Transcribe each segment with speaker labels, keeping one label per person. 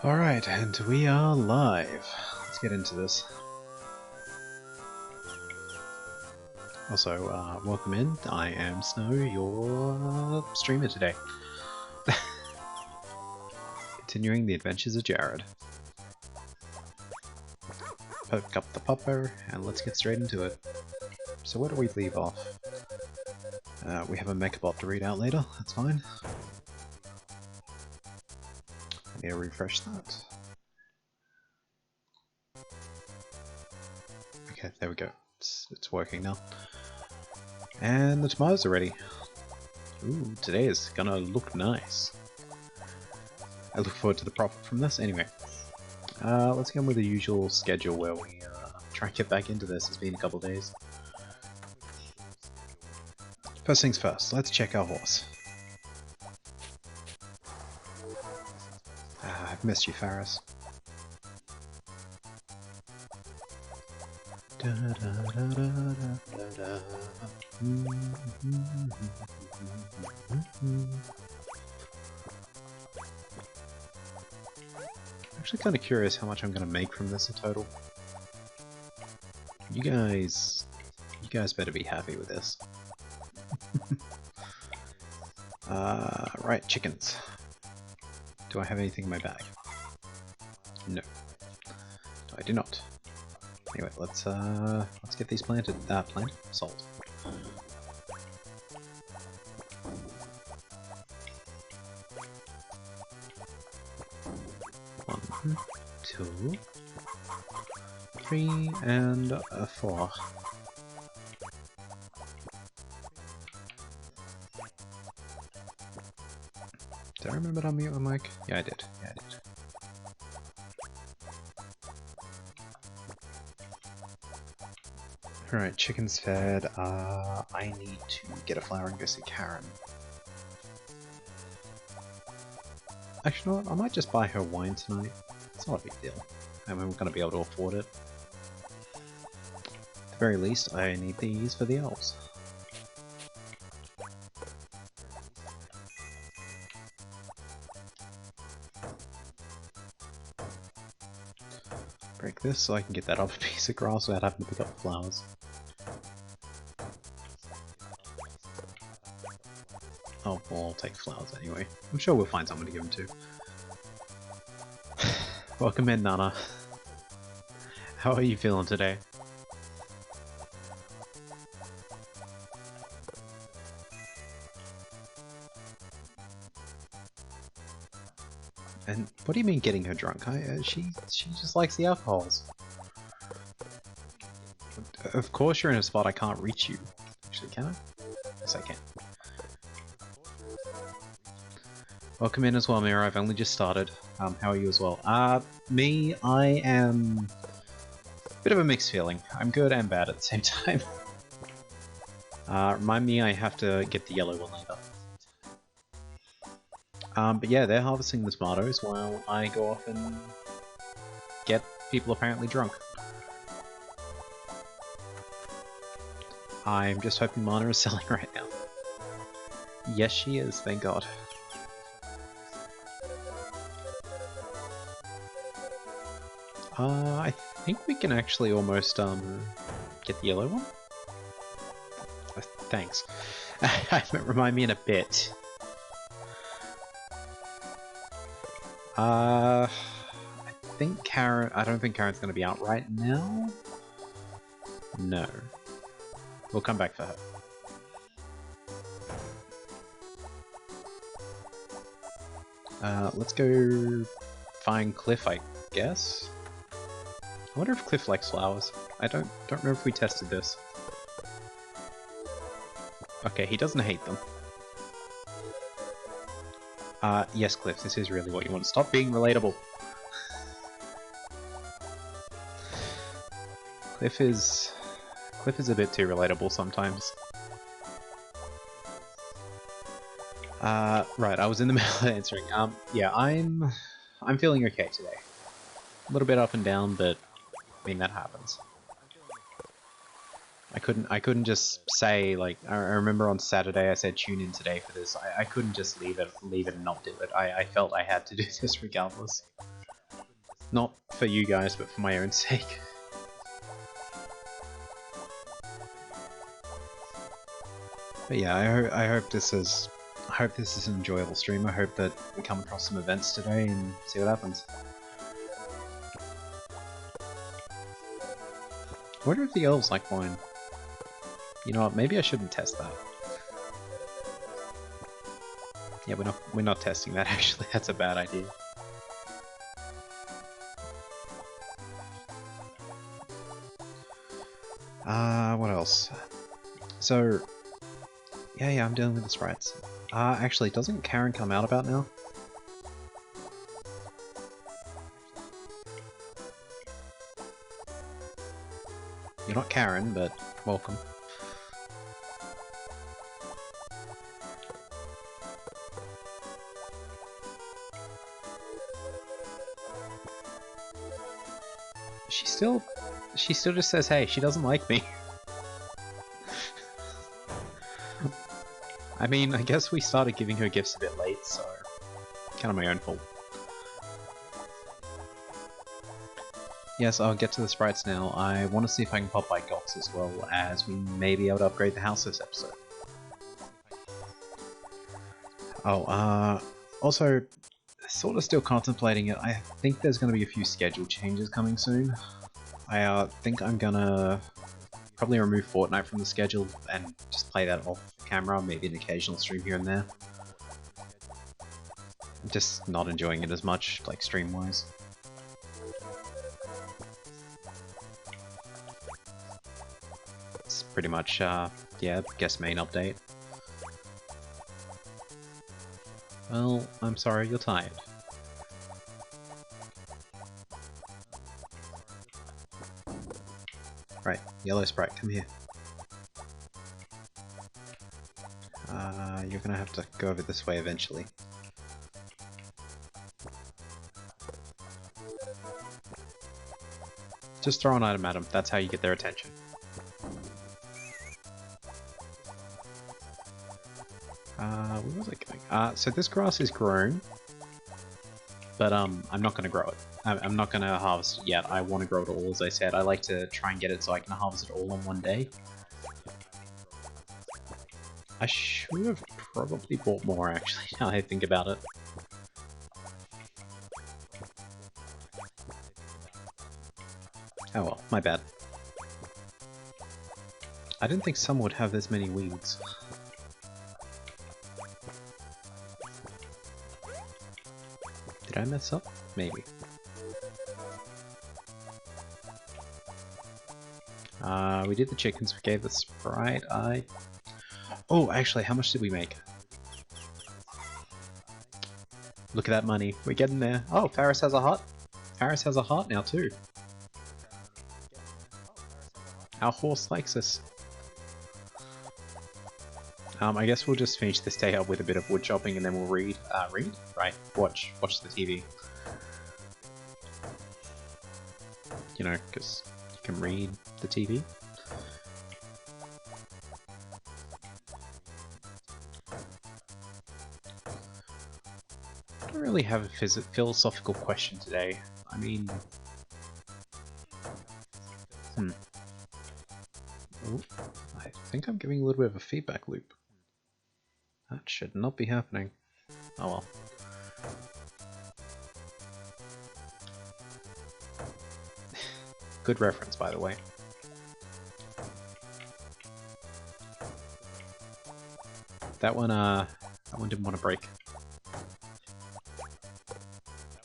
Speaker 1: Alright, and we are live. Let's get into this. Also, welcome in. I am Snow, your streamer today. Continuing the adventures of Jared. Poke up the puppo, and let's get straight into it. So where do we leave off? We have a mechabot to read out later, that's fine. I need to refresh that. Okay, there we go. It's working now. And the tomatoes are ready. Ooh, today is gonna look nice. I look forward to the profit from this. Anyway, let's get on with the usual schedule where we try and get back into this. It's been a couple days. First things first, let's check our horse. I've missed you, Faris. I'm actually kind of curious how much I'm going to make from this in total. You guys better be happy with this. Right, chickens. Do I have anything in my bag? No. I do not. Anyway, let's get these planted. Sold. One, 2, 3, and 4. Did I remember to unmute my mic? Yeah, I did. Alright, chicken's fed. I need to get a flower and go see Karen. Actually, you know what? I might just buy her wine tonight. It's not a big deal. I mean, we're going to be able to afford it. At the very least, I need these for the elves. Break this so I can get that other piece of grass without having to pick up the flowers. Oh, well, I'll take flowers anyway. I'm sure we'll find someone to give them to. Welcome in, Nana. How are you feeling today? And what do you mean getting her drunk? She just likes the alcohols. Of course you're in a spot I can't reach you. Actually, can I? Yes, I can. Welcome in as well, Mira. I've only just started. How are you as well? Me, I am a bit of a mixed feeling. I'm good and bad at the same time. Remind me I have to get the yellow one later. But yeah, they're harvesting the tomatoes while I go off and get people apparently drunk. I'm just hoping Mana is selling right now. Yes, she is, thank God. I think we can actually almost get the yellow one. Thanks. Remind me in a bit. I think Karen. I don't think Karen's going to be out right now. No. We'll come back for her. Let's go find Cliff, I guess. I wonder if Cliff likes flowers. I don't remember if we tested this. Okay, he doesn't hate them. Yes, Cliff, this is really what you want. Stop being relatable. Cliff is a bit too relatable sometimes. Right, I was in the middle of answering. Yeah, I'm feeling okay today. A little bit up and down, but I mean that happens. I couldn't just say, like, I remember on Saturday I said tune in today for this. I couldn't just leave it and not do it. I felt I had to do this regardless. Not for you guys, but for my own sake. But yeah, I hope this is an enjoyable stream. I hope that we come across some events today and see what happens. I wonder if the elves like wine. You know what? Maybe I shouldn't test that. Yeah, we're not testing that actually. That's a bad idea. What else? So, yeah, I'm dealing with the sprites. Actually, doesn't Karen come out about now? You're not Karen, but welcome. She still just says, hey, she doesn't like me. I mean, I guess we started giving her gifts a bit late, so kind of my own fault. Yes, I'll get to the sprites now. I want to see if I can pop by Gox as well, as we may be able to upgrade the house this episode. Oh, also, sort of still contemplating it. I think there's going to be a few schedule changes coming soon. I think I'm gonna probably remove Fortnite from the schedule and just play that off camera, maybe an occasional stream here and there. I'm just not enjoying it as much, like stream-wise. It's pretty much, yeah, guest main update. Well, I'm sorry you're tired. Right, yellow sprite, come here. You're gonna have to go over this way eventually. Just throw an item at them, that's how you get their attention. Where was it going? So this grass is grown, but I'm not gonna grow it. I'm not gonna harvest it yet. I want to grow it all, as I said. I like to try and get it so I can harvest it all in one day. I should have probably bought more, actually, now I think about it. Oh well, my bad. I didn't think some would have this many weeds. Did I mess up? Maybe. We did the chickens, we gave the sprite, Oh, actually, how much did we make? Look at that money, we're getting there. Oh, Faris has a heart. Faris has a heart now too. Our horse likes us. I guess we'll just finish this day up with a bit of wood chopping and then we'll read. Read? Right, watch the TV. You know, because you can read the TV. I don't really have a philosophical question today. I mean... Oh, I think I'm giving a little bit of a feedback loop. That should not be happening. Oh well. Good reference, by the way. That one didn't want to break.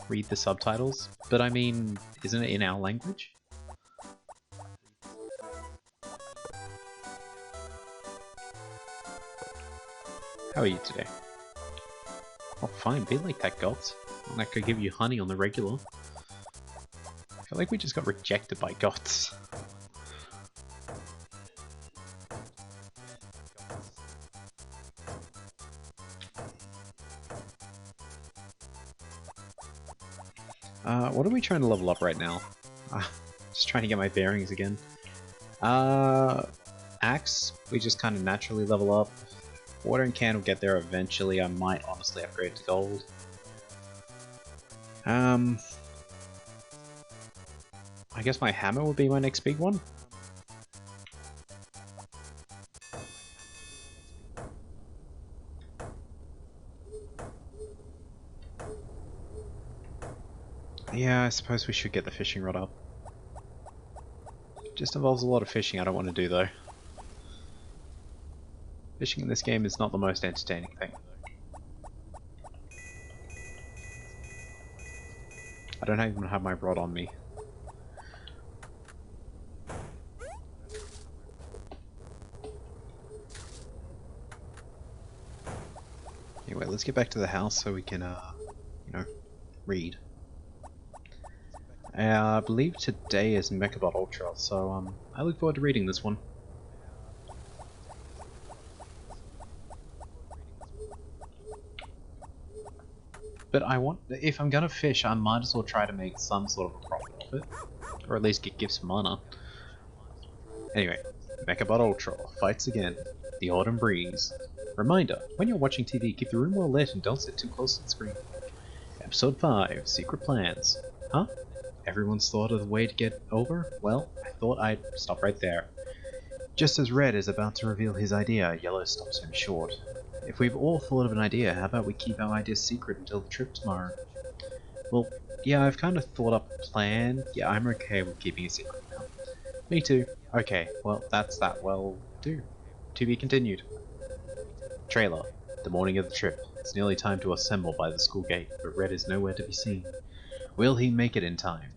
Speaker 1: Read the subtitles, but I mean, isn't it in our language? How are you today? Oh, fine, be like that, Gots. I could give you honey on the regular. I feel like we just got rejected by Gots. What are we trying to level up right now? Just trying to get my bearings again. Axe, we just kind of naturally level up. Water and can will get there eventually. I might honestly upgrade to gold. I guess my hammer will be my next big one. Yeah, I suppose we should get the fishing rod up. Just involves a lot of fishing I don't want to do though. Fishing in this game is not the most entertaining thing. I don't even have my rod on me. Anyway, let's get back to the house so we can, you know, read. I believe today is Mechabot Ultra, so I look forward to reading this one. But if I'm gonna fish, I might as well try to make some sort of a profit of it. Or at least give some mana. Anyway, Mechabot Ultra fights again. The autumn breeze. Reminder, when you're watching TV, keep the room well lit and don't sit too close to the screen. Episode 5, Secret Plans. Huh? Everyone's thought of the way to get over? Well, I thought I'd stop right there. Just as Red is about to reveal his idea, Yellow stops him short. If we've all thought of an idea, how about we keep our idea secret until the trip tomorrow? Well, yeah, I've kind of thought up a plan. Yeah, I'm okay with keeping it secret now. Me too. Okay, well, that's that. Well, do. To be continued. Trailer. The morning of the trip. It's nearly time to assemble by the school gate, but Red is nowhere to be seen. Will he make it in time?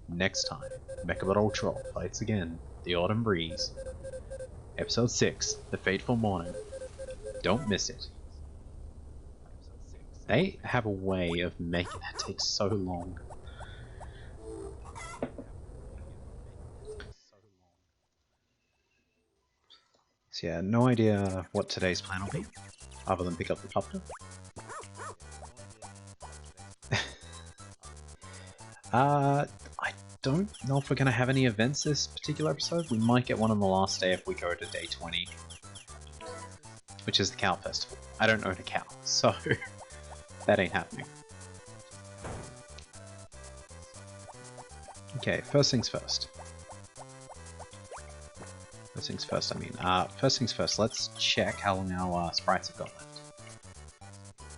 Speaker 1: Next time, Mechabot Ultra fights again. The autumn breeze. Episode 6, The Fateful Morning. Don't miss it. They have a way of making that take so long. So yeah, no idea what today's plan will be, other than pick up the copter. I don't know if we're going to have any events this particular episode. We might get one on the last day if we go to day 20. Which is the cow festival. I don't own a cow, so that ain't happening. Okay, first things first. First things first, first things first, let's check how long our sprites have got left.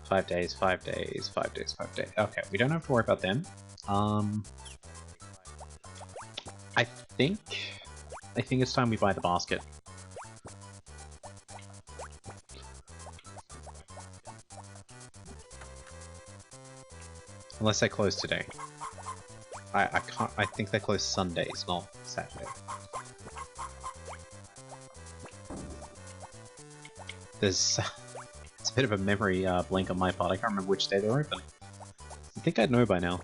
Speaker 1: 5 days, 5 days, 5 days, 5 days. Okay, we don't have to worry about them. I think it's time we buy the basket. Unless they close today. I can't. I think they close Sundays, not Saturday. There's it's a bit of a memory blank on my part. I can't remember which day they're open. I think I'd know by now.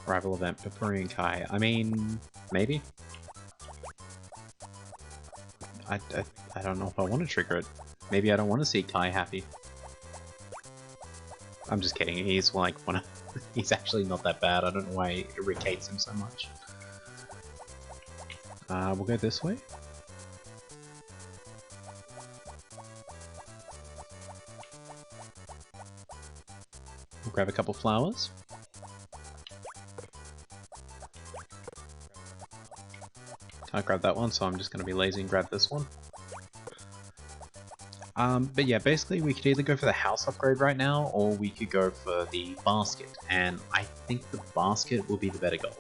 Speaker 1: Rival event, Peppery and Kai. I mean, maybe. I don't know if I want to trigger it. Maybe I don't want to see Kai happy. I'm just kidding. He's like he's actually not that bad. I don't know why it irritates him so much. We'll go this way. We'll grab a couple flowers. Can't grab that one, so I'm just going to be lazy and grab this one. But yeah, basically we could either go for the house upgrade right now, or we could go for the basket, and I think the basket will be the better goal.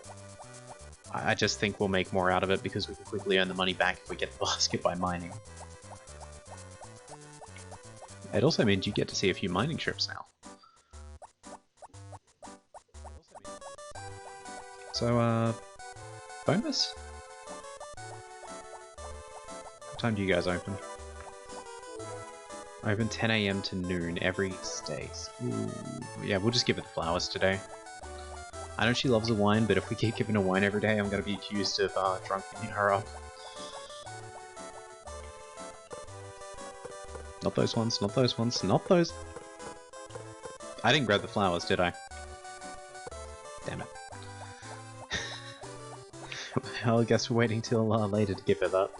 Speaker 1: I just think we'll make more out of it because we can quickly earn the money back if we get the basket by mining. It also means you get to see a few mining trips now. So, bonus? What time do you guys open? Open 10 AM to noon every day. Ooh, yeah, we'll just give it the flowers today. I know she loves the wine, but if we keep giving her wine every day, I'm going to be accused of drunkening her up. Not those ones, not those ones, not those! I didn't grab the flowers, did I? Damn it. Well, I guess we're waiting till later to give her that.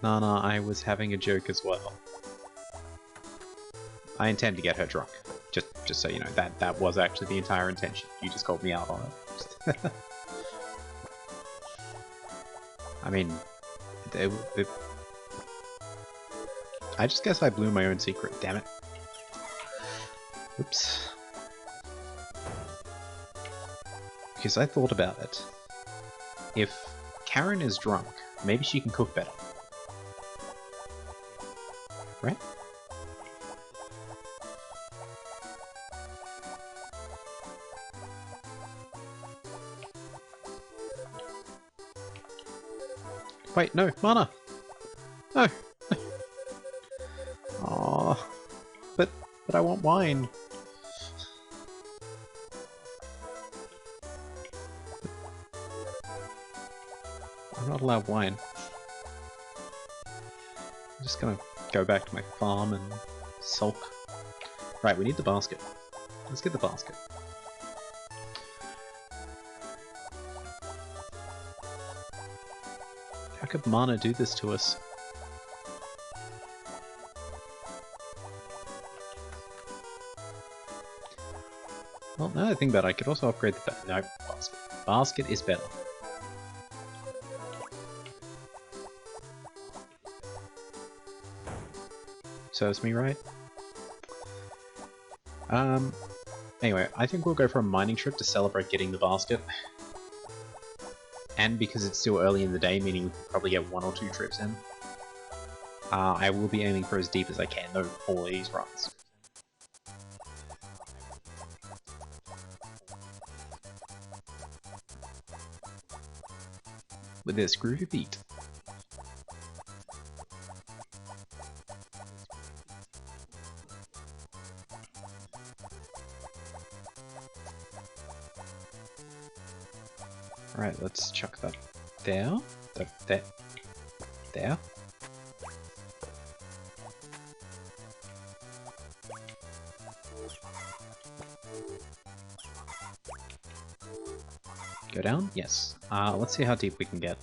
Speaker 1: Nah, I was having a joke as well. I intend to get her drunk. Just so you know, that was actually the entire intention. You just called me out on it. I mean, I just guess I blew my own secret, damn it. Oops. Because I thought about it. If Karen is drunk, maybe she can cook better. Right? Wait, no, Mana! No! Aww. But I want wine. I'm not allowed wine. I'm just gonna go back to my farm and sulk. Right, we need the basket. Let's get the basket. How could Mana do this to us? Well, now that I think about it, I could also upgrade the no, basket. Basket is better. Serves me right. Anyway, I think we'll go for a mining trip to celebrate getting the basket. And because it's still early in the day, meaning we can probably get 1 or 2 trips in, I will be aiming for as deep as I can, though, all these runs. With this groovy beat. Right, let's chuck that there. There. Go down? Yes. Let's see how deep we can get.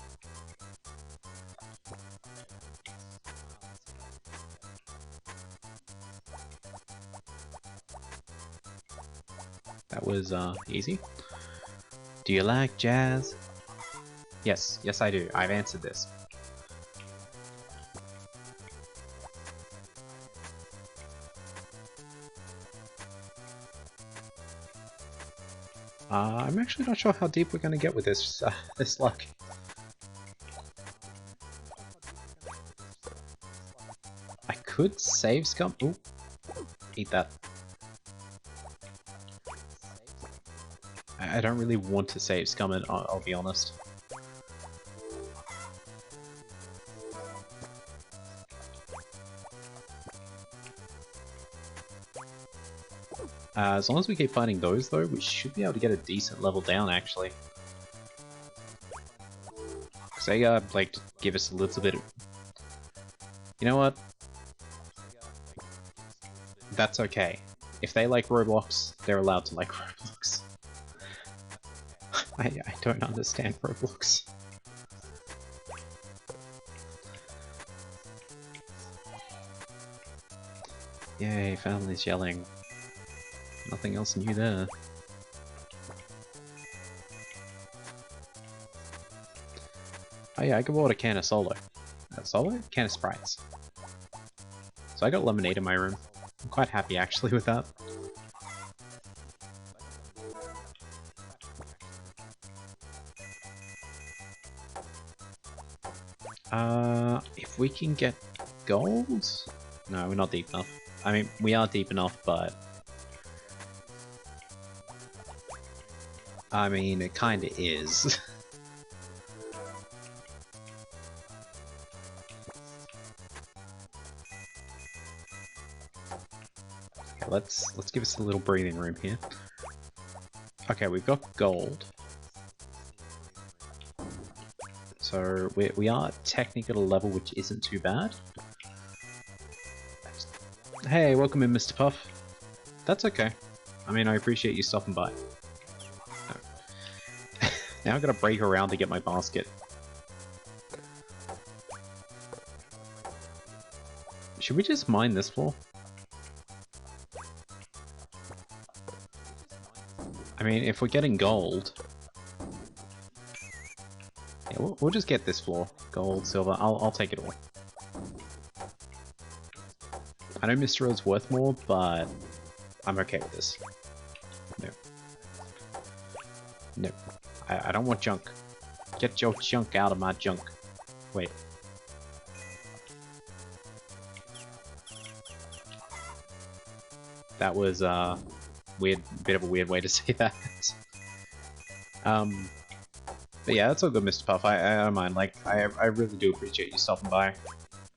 Speaker 1: That was, easy. Do you like jazz? Yes, yes I do. I've answered this. I'm actually not sure how deep we're gonna get with this, this luck. I could save scum. Ooh, eat that. I don't really want to save scum it, I'll be honest. As long as we keep fighting those though, we should be able to get a decent level down actually. Because they like to give us a little bit of... You know what? That's okay. If they like Roblox, they're allowed to like Roblox. I don't understand Roblox. Yay, family's yelling. Nothing else new there. Oh yeah, I could bought a can of Solo. Solo? Can of Sprites. So I got lemonade in my room. I'm quite happy actually with that. If we can get gold? No, we're not deep enough. I mean, we are deep enough, but... I mean, it kinda is. Okay, let's give us a little breathing room here. Okay, we've got gold. So we are technically at a level which isn't too bad. Hey, welcome in, Mr. Puff. That's okay. I mean, I appreciate you stopping by. No. Now I've got to break around to get my basket. Should we just mine this floor? I mean, if we're getting gold... Yeah, we'll just get this floor. Gold, silver, I'll take it all. I know Mr. is worth more, but I'm okay with this. No. No. I don't want junk. Get your junk out of my junk. Wait. That was weird, bit of a weird way to say that. But yeah, that's all good, Mr. Puff. I don't mind. Like, I really do appreciate you stopping by.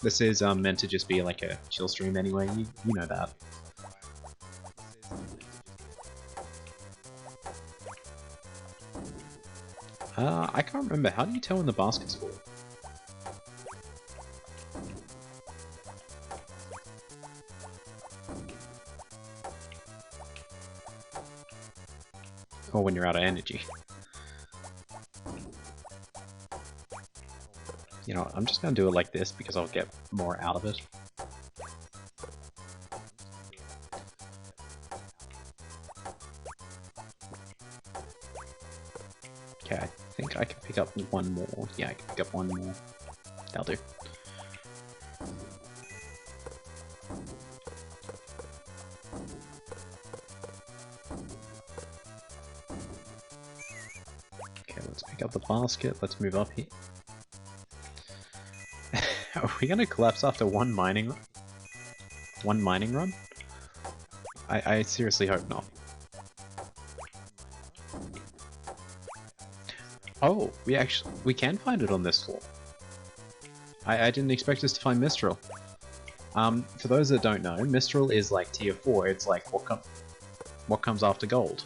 Speaker 1: This is meant to just be like a chill stream anyway. You know that. I can't remember. How do you tell when the basket's full? Or when you're out of energy. You know, I'm just gonna do it like this because I'll get more out of it. Okay, I think I can pick up one more. Yeah, I can pick up one more. That'll do. Okay, let's pick up the basket. Let's move up here. Are we gonna collapse after one mining run? One mining run? I seriously hope not. Oh, we can find it on this floor. I didn't expect us to find Mistral. For those that don't know, Mistral is like tier 4. It's like what comes after gold.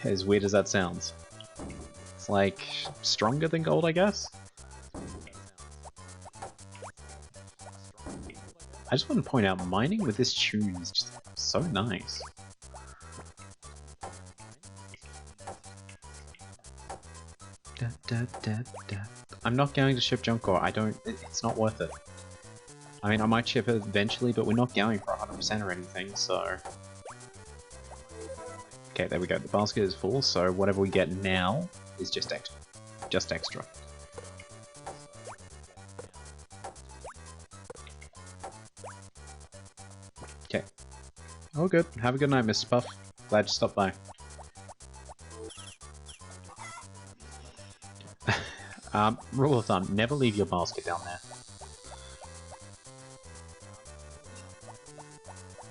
Speaker 1: As weird as that sounds. It's like stronger than gold, I guess? I just want to point out, mining with this tune is just so nice. Da, da, da, da. I'm not going to ship junk ore. It's not worth it. I mean, I might ship it eventually, but we're not going for 100% or anything, so... Okay, there we go. The basket is full, so whatever we get now is just extra. Just extra. Okay. Oh, good. Have a good night, Mr. Puff. Glad you stopped by. Rule of thumb, never leave your basket down there.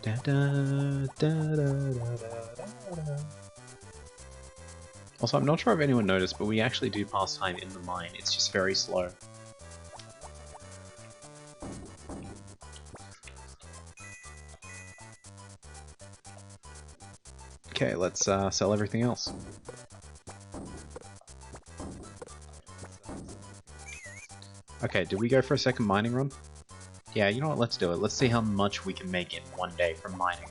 Speaker 1: Da, da, da, da, da, da. Also, I'm not sure if anyone noticed, but we actually do pass time in the mine. It's just very slow. Okay, let's sell everything else. Okay, did we go for a second mining run? Yeah, you know what, let's do it. Let's see how much we can make in one day from mining.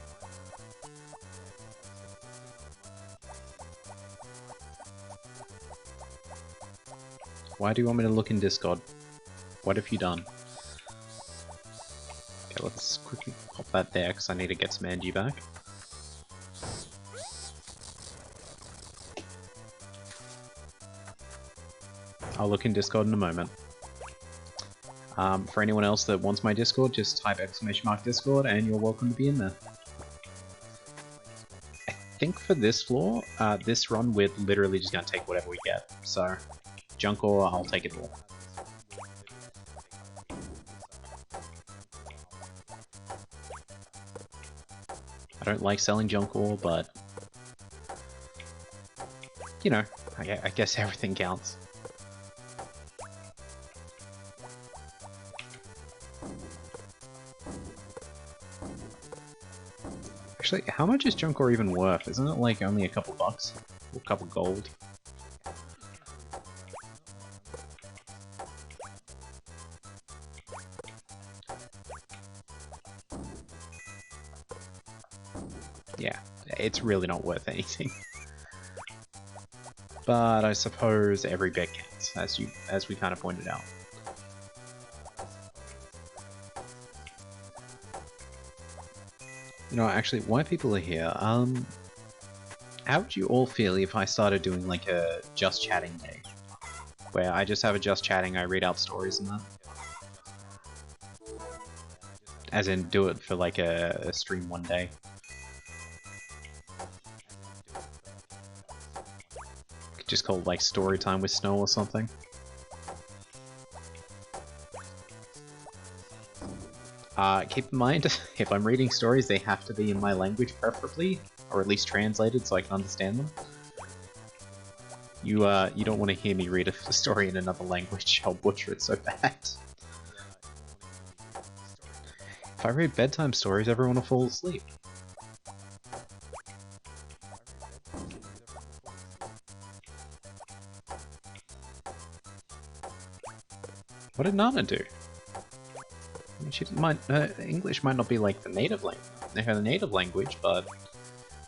Speaker 1: Why do you want me to look in Discord? What have you done? Okay, let's quickly pop that there, because I need to get some Angie back. I'll look in Discord in a moment. For anyone else that wants my Discord, just type !Discord and you're welcome to be in there. I think for this floor, this run, we're literally just going to take whatever we get. So, junk ore, I'll take it all. I don't like selling junk ore, but... You know, I guess everything counts. Actually, how much is junk ore even worth? Isn't it like only a couple bucks? Or a couple gold? Yeah, it's really not worth anything. But I suppose every bit counts, as we kind of pointed out. You know, actually, while people are here, How would you all feel if I started doing like a just chatting day? Where I just have a just chatting, I read out stories and that. As in, do it for like a stream one day. Just called like story time with Snow or something. Keep in mind, if I'm reading stories, they have to be in my language preferably, or at least translated so I can understand them. You don't want to hear me read a story in another language. I'll butcher it so bad. If I read bedtime stories, everyone will fall asleep. What did Nana do? She might, English might not be like her native language, but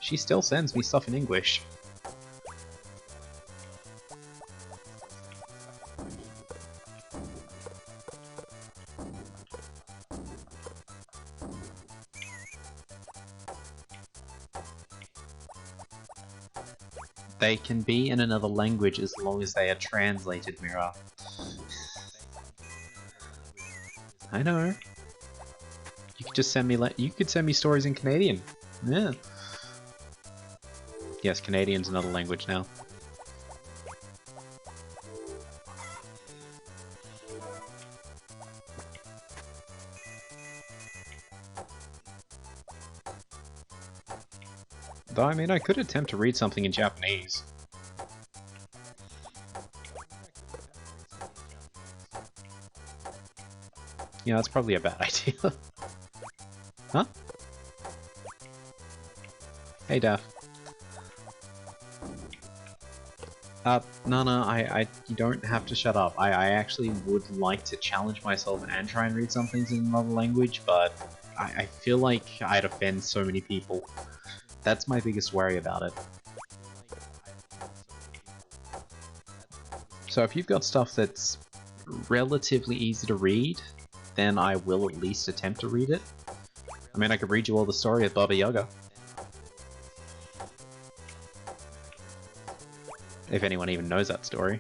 Speaker 1: she still sends me stuff in English. They can be in another language as long as they are translated, Mira. I know. You could just send me you could send me stories in Canadian. Yeah. Yes, Canadian's another language now. Though, I mean, I could attempt to read something in Japanese. Yeah, that's probably a bad idea. Huh? Hey, Daff. No, you don't have to shut up. I actually would like to challenge myself and try and read some things in another language, but I feel like I'd offend so many people. That's my biggest worry about it. So if you've got stuff that's relatively easy to read, then I will at least attempt to read it. I mean, I could read you all the story of Baba Yaga. If anyone even knows that story.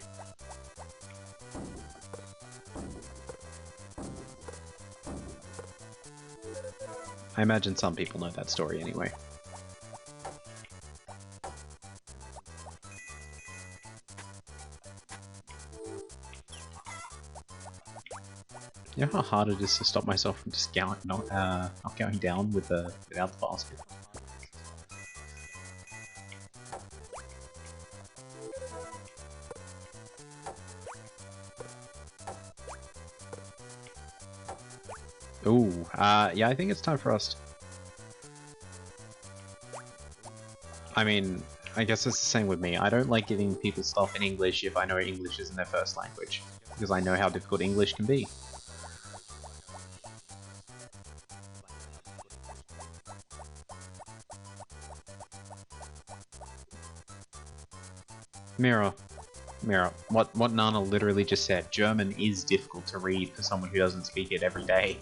Speaker 1: I imagine some people know that story anyway. You know how hard it is to stop myself from just not going down without the basket? Ooh, yeah, I think it's time for us. I mean, I guess it's the same with me. I don't like giving people stuff in English if I know English isn't their first language, because I know how difficult English can be. Mira, what Nana literally just said, German is difficult to read for someone who doesn't speak it every day.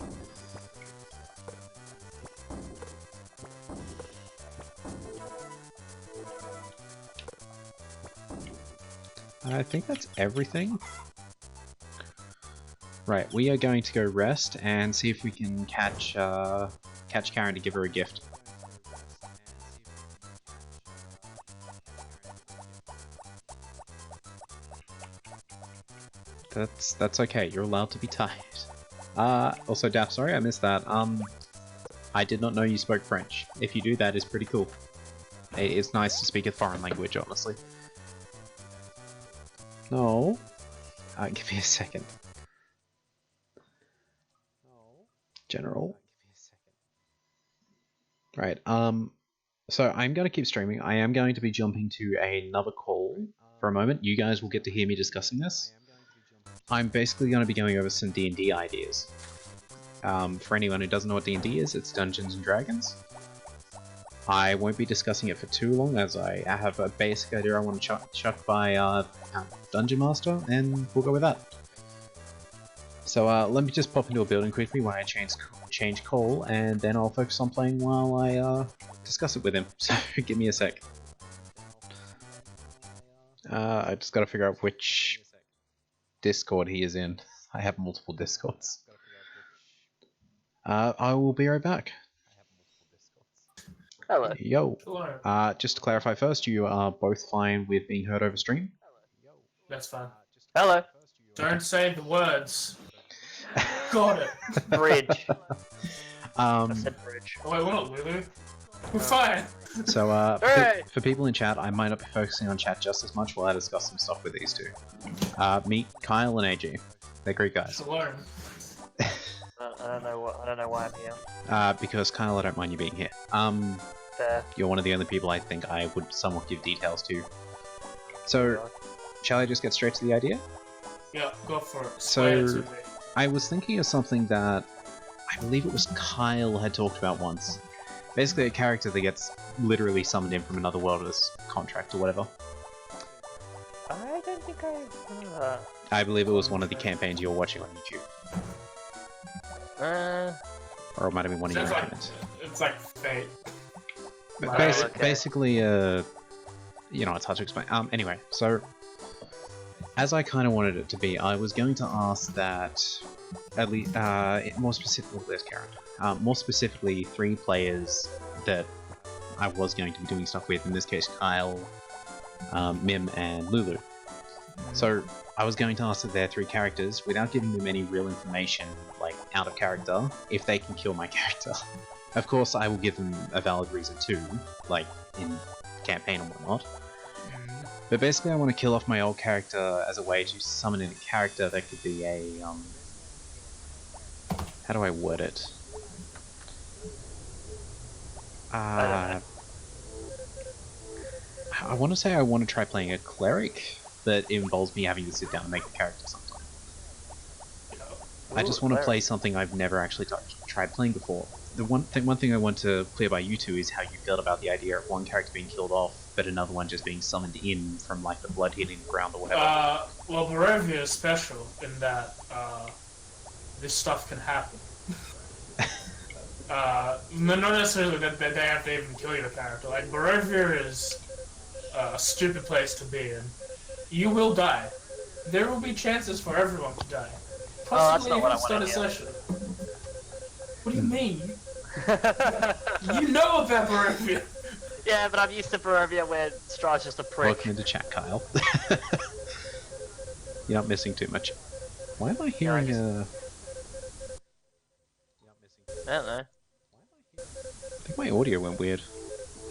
Speaker 1: I think that's everything. Right, we are going to go rest and see if we can catch Karen to give her a gift. That's okay, you're allowed to be tired. Also Daff, sorry I missed that. I did not know you spoke French. If you do, that is pretty cool. It's nice to speak a foreign language, honestly. No. Give me a second. General. Right, so I'm going to keep streaming. I am going to be jumping to another call for a moment. You guys will get to hear me discussing this. I'm basically going to be going over some D&D ideas. For anyone who doesn't know what D&D is, it's Dungeons & Dragons. I won't be discussing it for too long, as I have a basic idea I want to chuck by Dungeon Master, and we'll go with that. So let me just pop into a building quickly when I change call, and then I'll focus on playing while I discuss it with him. So give me a sec. I just gotta figure out which Discord he is in. I have multiple Discords. I will be right back.
Speaker 2: Hello.
Speaker 1: Yo.
Speaker 3: Hello.
Speaker 1: Just to clarify first, you are both fine with being heard over stream?
Speaker 3: That's fine.
Speaker 2: Hello.
Speaker 3: Don't say the words. Got it.
Speaker 2: Bridge. I
Speaker 1: Um,
Speaker 2: said bridge.
Speaker 3: Oh, wait, we're not Lulu. We're fine.
Speaker 1: so,
Speaker 2: Hooray!
Speaker 1: for people in chat, I might not be focusing on chat just as much while I discuss some stuff with these two. Meet Kyle and AG. They're great guys.
Speaker 3: Shalom.
Speaker 2: I don't know why I'm here.
Speaker 1: Because Kyle, I don't mind you being here.
Speaker 2: Fair.
Speaker 1: You're one of the only people I think I would somewhat give details to. So, shall I just get straight to the idea?
Speaker 3: Yeah, go for it.
Speaker 1: So-
Speaker 3: Explain it to me.
Speaker 1: I was thinking of something that I believe it was Kyle had talked about once. Basically, a character that gets literally summoned in from another world as contract or whatever.
Speaker 2: I don't think I.
Speaker 1: I believe it was one of the campaigns you were watching on YouTube, or it might have been one of your
Speaker 3: Sounds like,
Speaker 1: comments.
Speaker 3: it's like fate.
Speaker 1: But
Speaker 3: Wow,
Speaker 2: okay.
Speaker 1: basically, you know, it's hard to explain. Anyway, so as I kind of wanted it to be, I was going to ask that at least, more specifically, there's Karen. More specifically, 3 players that I was going to be doing stuff with. In this case, Kyle, Mim, and Lulu. So I was going to ask that they're 3 characters without giving them any real information, like out of character, if they can kill my character. Of course, I will give them a valid reason too, like in campaign and whatnot. But basically, I want to kill off my old character as a way to summon in a character that could be a, how do I word it? I want to say I want to try playing a cleric, but it involves me having to sit down and make a character sometime. I just want to play something I've never actually tried playing before. The one thing I want to clear by you two is how you felt about the idea of one character being killed off, but another one just being summoned in from like the blood hitting the ground or whatever.
Speaker 3: Well, Barovia is special in that this stuff can happen. Not necessarily that they have to even kill your character. Like, Barovia is a stupid place to be in. You will die. There will be chances for everyone to die. Possibly
Speaker 2: not what I
Speaker 3: even start a
Speaker 2: wanna hear.
Speaker 3: session. What do you mean? You know about Barovia!
Speaker 2: Yeah, but I'm used to Barovia where Straw's just a prick.
Speaker 1: Welcome into chat, Kyle. You're not missing too much. Why am I hearing
Speaker 2: I don't know.
Speaker 1: I think my audio went weird.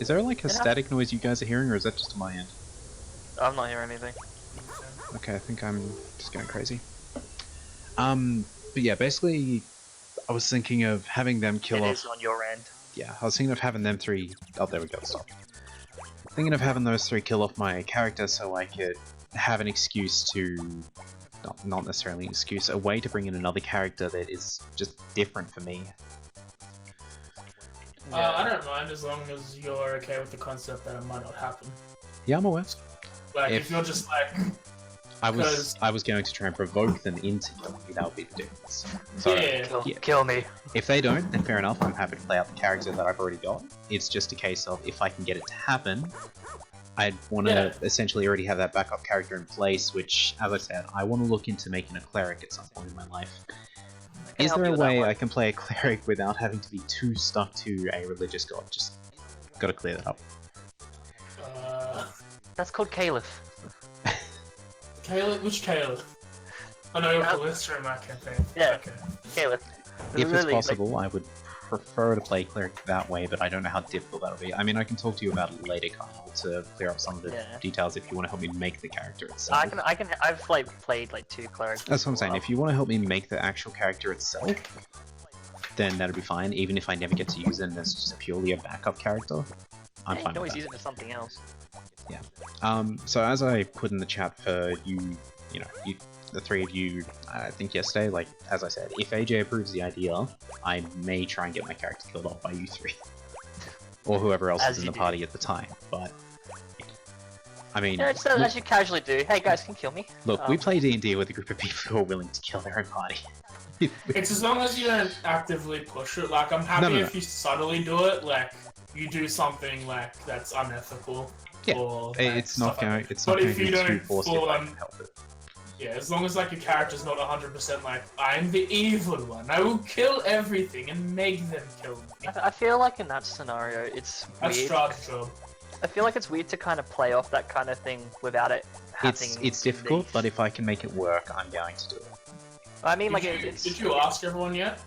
Speaker 1: Is there like a static noise you guys are hearing, or is that just on my end?
Speaker 2: I'm not hearing anything.
Speaker 1: Okay, I think I'm just going crazy. But yeah, basically, I was thinking of having them kill
Speaker 2: It
Speaker 1: off...
Speaker 2: is on your end.
Speaker 1: Yeah, I was thinking of having them 3... Oh, there we go, stop. Thinking of having those 3 kill off my character so I could have an excuse to... Not necessarily an excuse, a way to bring in another character that is just different for me.
Speaker 3: I don't mind as long as you're okay with the concept that it might not happen.
Speaker 1: Yeah, I'm aware.
Speaker 3: Like, if you're just like...
Speaker 1: I was going to try and provoke them into killing me, that would be the difference. So,
Speaker 3: Yeah.
Speaker 2: Kill me.
Speaker 1: if they don't, then fair enough, I'm happy to play out the character that I've already got. It's just a case of, if I can get it to happen, I'd want to essentially already have that backup character in place, which, as I said, I want to look into making a cleric at some point in my life. Is there a way I can play a cleric without having to be too stuck to a religious god? Just gotta clear that up.
Speaker 2: That's called Caliph.
Speaker 3: Caleb? Which Caleb? I know you're Calista in my campaign.
Speaker 2: Yeah.
Speaker 3: Okay.
Speaker 2: Caliph.
Speaker 1: If it's
Speaker 2: Literally,
Speaker 1: possible, I would prefer to play cleric that way, but I don't know how difficult that'll be. I mean, I can talk to you about it later, Kyle, to clear up some of the details if you want to help me make the character itself.
Speaker 2: I've like played like 2 clerics.
Speaker 1: That's what I'm saying. If you want to help me make the actual character itself, then that'll be fine. Even if I never get to use it and it's just purely a backup character, I'm fine
Speaker 2: You can
Speaker 1: with
Speaker 2: always
Speaker 1: that.
Speaker 2: use it for something else.
Speaker 1: So as I put in the chat for you, the 3 of you, I think yesterday, like, as I said, if AJ approves the idea, I may try and get my character killed off by you 3. Or whoever else is in the party at the time, but... I mean...
Speaker 2: Yeah, just as you casually do. Hey guys, can you kill me?
Speaker 1: Look, we play D&D with a group of people who are willing to kill their own party.
Speaker 3: It's as long as you don't actively push it. Like, I'm happy if you subtly do it, like, you do something like that's unethical.
Speaker 1: Yeah,
Speaker 3: or
Speaker 1: it's not
Speaker 3: stuff
Speaker 1: going.
Speaker 3: like that.
Speaker 1: It's not
Speaker 3: But
Speaker 1: going
Speaker 3: if
Speaker 1: to
Speaker 3: you
Speaker 1: be too
Speaker 3: don't
Speaker 1: forced if
Speaker 3: fall
Speaker 1: I
Speaker 3: on,
Speaker 1: can help it.
Speaker 3: yeah, as long as like your character's not 100% like I'm the evil one, I will kill everything and make them kill me.
Speaker 2: I feel like in that scenario, it's
Speaker 3: That's
Speaker 2: weird.
Speaker 3: Strahd's job.
Speaker 2: I feel like it's weird to kind of play off that kind of thing without it happening.
Speaker 1: It's difficult,
Speaker 2: these-
Speaker 1: but if I can make it work, I'm going to do it.
Speaker 2: I mean, like,
Speaker 3: Did you ask everyone yet?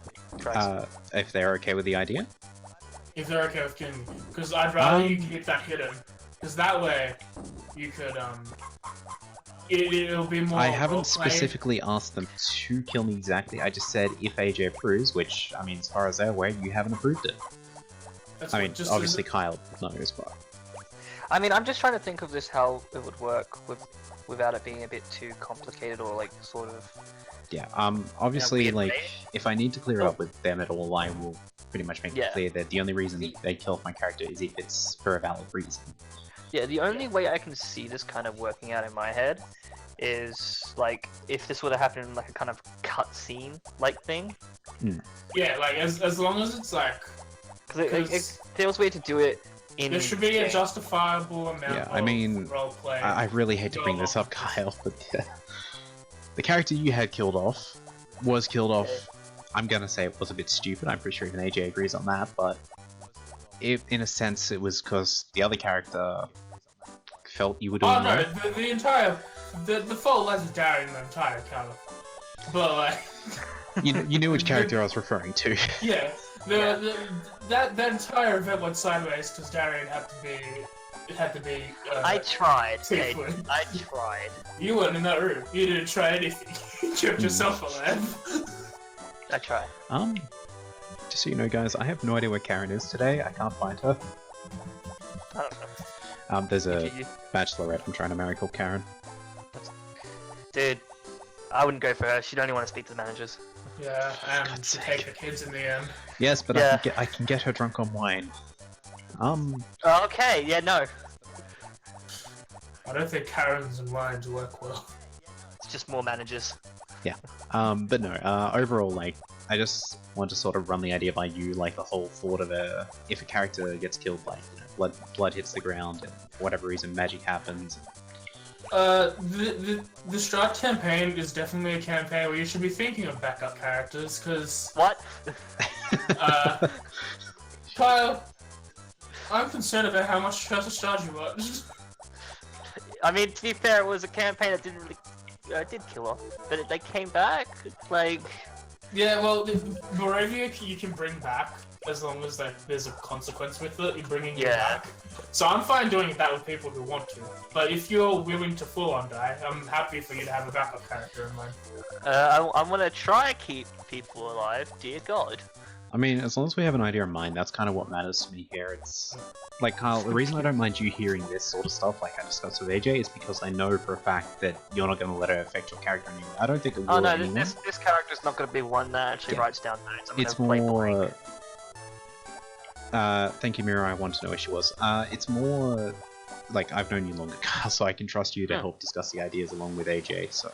Speaker 1: If they're okay with the idea.
Speaker 3: If they're okay with killing me? Because I'd rather you keep that hidden. Because that way, you could it'll be more.
Speaker 1: I haven't
Speaker 3: role-playing.
Speaker 1: specifically asked them to kill me exactly. I just said if AJ approves, which I mean, as far as they're aware, you haven't approved it.
Speaker 3: That's
Speaker 1: I
Speaker 3: what-
Speaker 1: mean,
Speaker 3: just
Speaker 1: obviously Kyle knows, but
Speaker 2: I mean, I'm just trying to think of this how it would work without it being a bit too complicated or like sort of.
Speaker 1: yeah. Obviously,
Speaker 2: weird
Speaker 1: like
Speaker 2: way.
Speaker 1: if I need to clear it up with them at all, I will pretty much make
Speaker 2: Yeah.
Speaker 1: it clear that the only reason they killed my character is if it's for a valid reason.
Speaker 2: Yeah, the only way I can see this kind of working out in my head is like if this would have happened in like a kind of cutscene like thing.
Speaker 3: Yeah, like as long as it's like
Speaker 2: Because it feels weird to do it in.
Speaker 3: there should be a
Speaker 2: game.
Speaker 3: justifiable amount
Speaker 1: Yeah,
Speaker 3: of
Speaker 1: I mean,
Speaker 3: role play.
Speaker 1: I really hate to bring this up, Kyle, but the character you had killed off was killed off. I'm gonna say it was a bit stupid. I'm pretty sure even AJ agrees on that, but in a sense, it was because the other character felt you were doing
Speaker 3: Oh no,
Speaker 1: well.
Speaker 3: the entire the fault lies with Darren in the entire cover. But like
Speaker 1: You knew which character I was referring to.
Speaker 3: yeah, that entire event went sideways because Darren had to be.
Speaker 2: I tried.
Speaker 3: Safe
Speaker 2: Hey,
Speaker 3: word.
Speaker 2: I tried.
Speaker 3: You weren't in that room. You didn't try anything. You kept yourself alive.
Speaker 2: I tried.
Speaker 1: Just so you know, guys, I have no idea where Karen is today. I can't find her.
Speaker 2: I don't know.
Speaker 1: There's a
Speaker 2: If you-
Speaker 1: bachelorette I'm trying to marry called Karen.
Speaker 2: Dude, I wouldn't go for her. She'd only want to speak to the managers.
Speaker 3: Yeah, and
Speaker 1: God's
Speaker 3: to
Speaker 1: sake.
Speaker 3: take the kids in the end.
Speaker 1: Yes, but
Speaker 2: Yeah.
Speaker 1: I can get her drunk on wine.
Speaker 2: Oh, okay, yeah, no.
Speaker 3: I don't think Karens and Lions work well.
Speaker 2: It's just more managers.
Speaker 1: But no, overall, like, I just want to sort of run the idea by you, like the whole thought of if a character gets killed, like, you know, blood hits the ground, and for whatever reason magic happens.
Speaker 3: The Strahd campaign is definitely a campaign where you should be thinking of backup characters, because,
Speaker 2: What?
Speaker 3: Kyle, I'm concerned about how much Strahd you got.
Speaker 2: I mean, to be fair, it was a campaign that didn't really... did kill off, but they came back, like...
Speaker 3: Yeah, well, Moravia you can bring back, as long as like there's a consequence with it, you're bringing it
Speaker 2: Yeah.
Speaker 3: back. So I'm fine doing that with people who want to. But if you're willing to full-on die, I'm happy for you to have a backup character in mind.
Speaker 2: I'm gonna try to keep people alive, dear God.
Speaker 1: I mean, as long as we have an idea in mind, that's kind of what matters to me here. It's like, Kyle, the reason I don't mind you hearing this sort of stuff, like I discussed with AJ, is because I know for a fact that you're not going to let it affect your character anymore. I don't think it will
Speaker 2: Oh no,
Speaker 1: anymore.
Speaker 2: this character's not gonna be one that actually
Speaker 1: Yeah.
Speaker 2: writes down notes. I'm
Speaker 1: It's
Speaker 2: gonna play boring.
Speaker 1: more. Thank you, Mira. I want to know where she was. It's more like I've known you longer, Kyle, so I can trust you to
Speaker 2: Hmm.
Speaker 1: help discuss the ideas along with AJ. So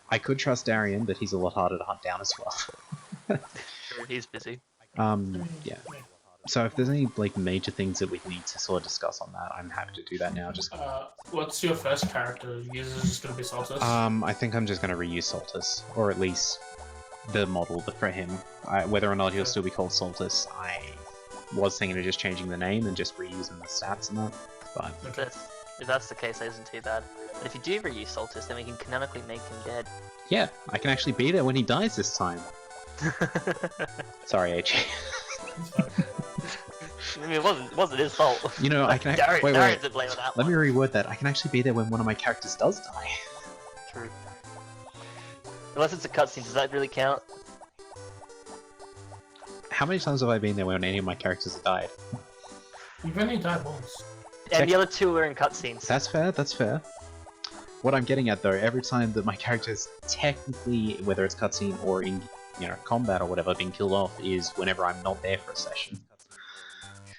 Speaker 1: I could trust Darian, but he's a lot harder to hunt down as well.
Speaker 2: He's busy.
Speaker 1: Yeah. So if there's any like major things that we need to sort of discuss on that, I'm happy to do that now. Just
Speaker 3: What's your first character? Yours is just gonna be Solstice?
Speaker 1: I think I'm just going to reuse Soltis, or at least the model for him. Whether or not he'll still be called Soltis, I was thinking of just changing the name and just reusing the stats and that. But
Speaker 2: If that's the case, that isn't too bad. But if you do reuse Soltis, then we can canonically make him dead.
Speaker 1: yeah, I can actually be there when he dies this time. Sorry, AJ.
Speaker 2: I mean, it wasn't his fault.
Speaker 1: You know, I can.
Speaker 2: Darren,
Speaker 1: Wait.
Speaker 2: Darren's to blame on that
Speaker 1: Let
Speaker 2: one.
Speaker 1: me reword that. I can actually be there when one of my characters does die.
Speaker 2: True. Unless it's a cutscene, does that really count?
Speaker 1: How many times have I been there when any of my characters have died?
Speaker 3: You've only died once.
Speaker 2: And the other two were in cutscenes.
Speaker 1: That's fair, that's fair. What I'm getting at though, every time that my character's technically, whether it's cutscene or in, you know, combat or whatever, being killed off is whenever I'm not there for a session.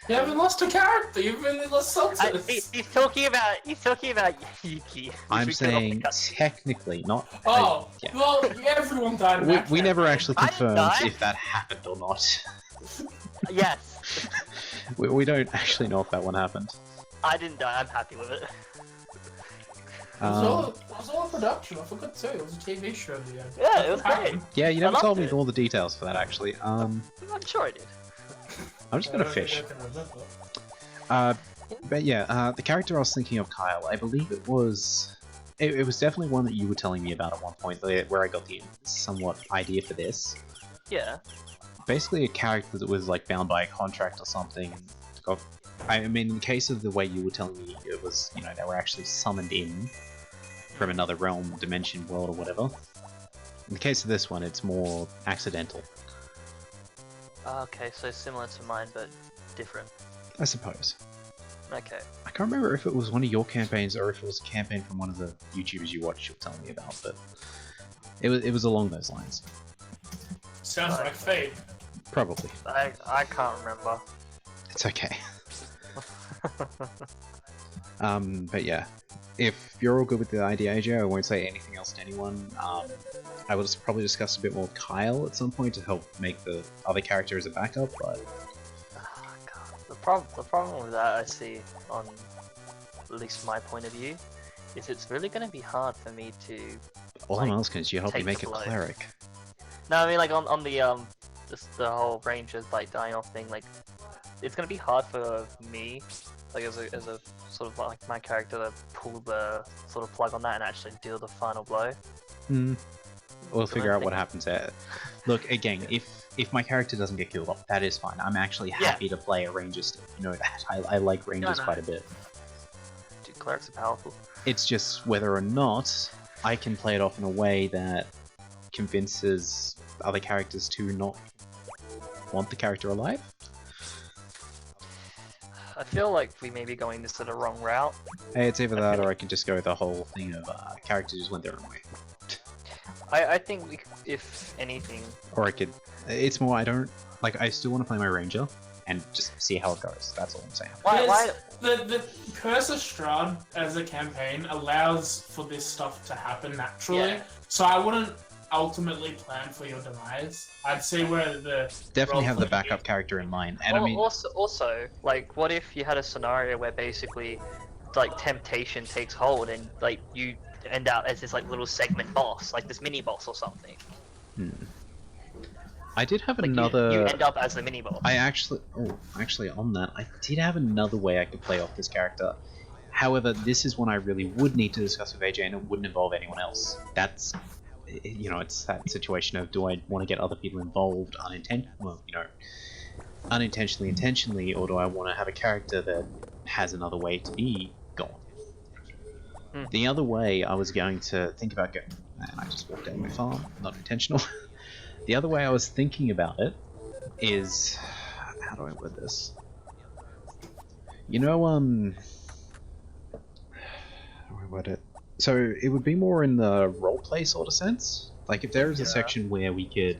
Speaker 3: You haven't lost a character, you've only lost Solstice!
Speaker 2: He's talking about Yuki. which
Speaker 1: I'm
Speaker 2: we killed off in
Speaker 1: saying
Speaker 2: cutscene.
Speaker 1: technically, not...
Speaker 3: Oh,
Speaker 1: yeah.
Speaker 3: well, everyone died in that
Speaker 1: We never
Speaker 3: campaign.
Speaker 1: actually
Speaker 2: I didn't
Speaker 1: confirmed
Speaker 2: die.
Speaker 1: if that happened or not.
Speaker 2: Yes.
Speaker 1: We don't actually know if that one happened.
Speaker 2: I didn't die. I'm happy with it.
Speaker 3: It was all a production. I forgot to say it was a TV show at the end.
Speaker 2: Yeah, it was great.
Speaker 1: Yeah, you
Speaker 2: I
Speaker 1: never
Speaker 2: loved
Speaker 1: told me
Speaker 2: it.
Speaker 1: all the details for that, actually.
Speaker 2: I'm sure I did.
Speaker 1: I'm just gonna fish. But yeah, the character I was thinking of, Kyle, I believe it was... It was definitely one that you were telling me about at one point, where I got the somewhat idea for this.
Speaker 2: Yeah.
Speaker 1: Basically a character that was like bound by a contract or something. I mean, in the case of the way you were telling me, it was, you know, they were actually summoned in from another realm, dimension, world, or whatever. In the case of this one, it's more accidental.
Speaker 2: Okay, so similar to mine, but different.
Speaker 1: I suppose.
Speaker 2: Okay.
Speaker 1: I can't remember if it was one of your campaigns or if it was a campaign from one of the YouTubers you watched you'll tell me about, but it was along those lines.
Speaker 3: Sounds like fate.
Speaker 1: Probably.
Speaker 2: I can't remember.
Speaker 1: It's okay. But yeah, if you're all good with the idea, AJ, I won't say anything else to anyone. I will just probably discuss a bit more with Kyle at some point to help make the other character as a backup, but...
Speaker 2: God. The problem with that I see, on at least my point of view, is it's really going to be hard for me to...
Speaker 1: All I'm asking is you help me
Speaker 2: take
Speaker 1: make
Speaker 2: the
Speaker 1: a
Speaker 2: blow.
Speaker 1: cleric.
Speaker 2: No, I mean like on the the whole rangers like dying off thing, like it's gonna be hard for me, like as a sort of like my character to pull the sort of plug on that and actually deal the final blow.
Speaker 1: We'll figure out what happens there. Look, again, if my character doesn't get killed off, that is fine. I'm actually happy to play a ranger still. You know that. I like rangers quite a bit.
Speaker 2: Dude, clerics are powerful.
Speaker 1: It's just whether or not I can play it off in a way that convinces other characters to not want the character alive.
Speaker 2: I feel like we may be going this the wrong route.
Speaker 1: Hey, it's either that or I can just go the whole thing of characters just went their own way.
Speaker 2: I think we, if anything...
Speaker 1: Or I could... It's more, I don't... Like, I still want to play my ranger and just see how it goes. That's all I'm saying.
Speaker 2: Why?
Speaker 3: The Curse of Strahd as a campaign allows for this stuff to happen naturally.
Speaker 2: Yeah.
Speaker 3: So I wouldn't ultimately plan for your demise. I'd say where the...
Speaker 1: Definitely have the backup character in mind. And I mean...
Speaker 2: Also, like, what if you had a scenario where basically, like, temptation takes hold and, like, you end up as this, like, little segment boss, like this mini-boss or something.
Speaker 1: I did have
Speaker 2: Like,
Speaker 1: another...
Speaker 2: You end up as the mini-boss.
Speaker 1: I actually... Oh, actually, on that, I did have another way I could play off this character. However, this is one I really would need to discuss with AJ, and it wouldn't involve anyone else. That's... You know, it's that situation of, do I want to get other people involved unintentionally, intentionally, or do I want to have a character that has another way to be gone? The other way I was going to think about going... And I just walked out of my farm, not intentional. The other way I was thinking about it is... How do I word this? You know, how do I word it? So it would be more in the roleplay sort of sense. Like if there is a section where we could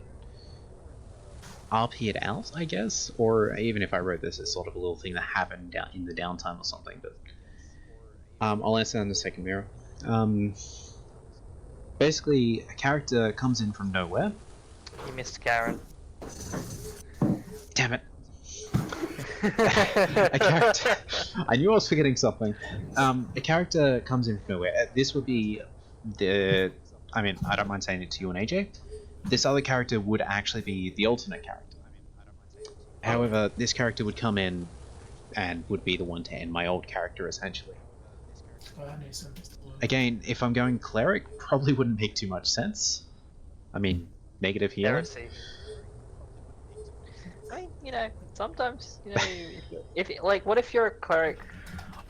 Speaker 1: RP it out, I guess, or even if I wrote this as sort of a little thing that happened down in the downtime or something. But I'll answer that in a second, Mira. Basically, a character comes in from nowhere.
Speaker 2: You missed Karen.
Speaker 1: Damn it. A character... I knew I was forgetting something. A character comes in from nowhere. This would be the... I mean, I don't mind saying it to you and AJ. This other character would actually be the alternate character. However, this character would come in and would be the one to end my old character, essentially. Again, if I'm going cleric, probably wouldn't make too much sense. I mean, negative healing.
Speaker 2: Heresy. I mean, you know, sometimes, you know, if like, what if you're a cleric?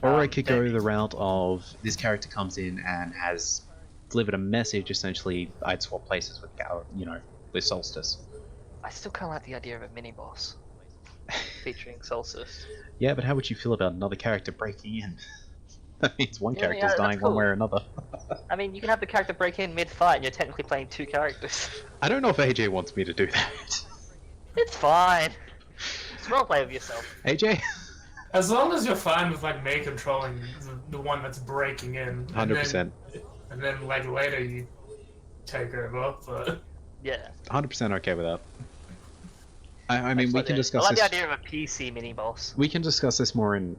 Speaker 1: Or I could go the route of this character comes in and has delivered a message. Essentially, I'd swap places with with Solstice.
Speaker 2: I still kind of like the idea of a mini boss featuring Solstice.
Speaker 1: Yeah, but how would you feel about another character breaking in? That means one character's
Speaker 2: that's
Speaker 1: dying
Speaker 2: cool.
Speaker 1: one way or another.
Speaker 2: I mean, you can have the character break in mid-fight, and you're technically playing two characters.
Speaker 1: I don't know if AJ wants me to do that.
Speaker 2: It's fine. Just roleplay with yourself.
Speaker 1: AJ?
Speaker 3: As long as you're fine with like me controlling the one that's breaking in.
Speaker 1: 100%.
Speaker 3: And then like later you take over, but...
Speaker 2: Yeah.
Speaker 1: 100% okay with that. I mean, we can
Speaker 2: I
Speaker 1: discuss
Speaker 2: like the
Speaker 1: this.
Speaker 2: idea of a PC mini boss.
Speaker 1: We can discuss this more in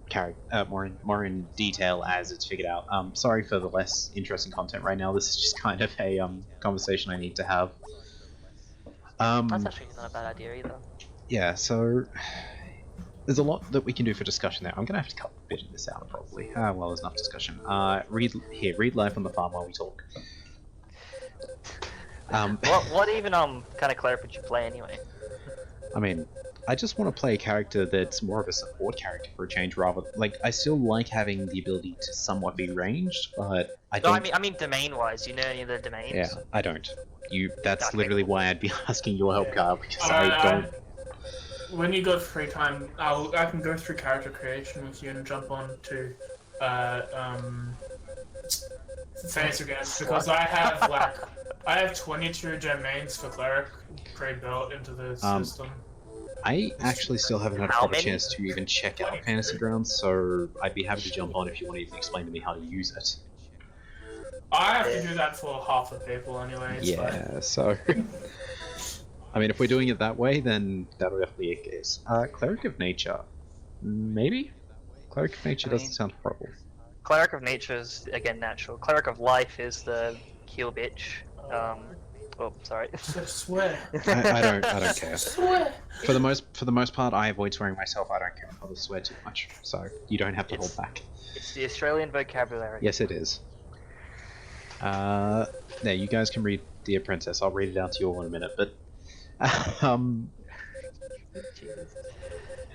Speaker 1: more in detail as it's figured out. Sorry for the less interesting content right now. This is just kind of a conversation I need to have.
Speaker 2: That's actually not a bad idea either.
Speaker 1: Yeah, so there's a lot that we can do for discussion there. I'm gonna have to cut a bit of this out probably. Well, there's enough discussion. Read Life on the Farm while we talk.
Speaker 2: What even kind of cleric would you play anyway?
Speaker 1: I mean, I just want to play a character that's more of a support character for a change, rather. Like, I still like having the ability to somewhat be ranged, but I
Speaker 2: No,
Speaker 1: don't.
Speaker 2: I mean domain-wise. You know any of the domains?
Speaker 1: Yeah, I don't. That's
Speaker 2: Okay,
Speaker 1: literally
Speaker 2: cool.
Speaker 1: why I'd be asking your help, Carl, because I don't.
Speaker 3: When you got free time, I can go through character creation with you and jump on to fantasy games because I have 22 domains for cleric pre-built into the system.
Speaker 1: I actually still haven't had a
Speaker 2: How
Speaker 1: proper
Speaker 2: many?
Speaker 1: chance to even check out Fantasy Grounds, so I'd be happy to jump on if you want to even explain to me how to use it.
Speaker 3: I have to do that for half the people anyway. It's fine.
Speaker 1: Yeah, so. I mean, if we're doing it that way, then that'll definitely be a case. Cleric of Nature. Maybe? Cleric of Nature doesn't sound horrible.
Speaker 2: Cleric of Nature is again natural. Cleric of Life is the kill bitch. Oh, sorry.
Speaker 3: I swear.
Speaker 1: I don't care.
Speaker 3: Swear.
Speaker 1: For the most part, I avoid swearing myself. I don't care if others swear too much, so you don't have to hold back.
Speaker 2: It's the Australian vocabulary.
Speaker 1: Yes, it is. There, you guys can read Dear Princess. I'll read it out to you all in a minute, but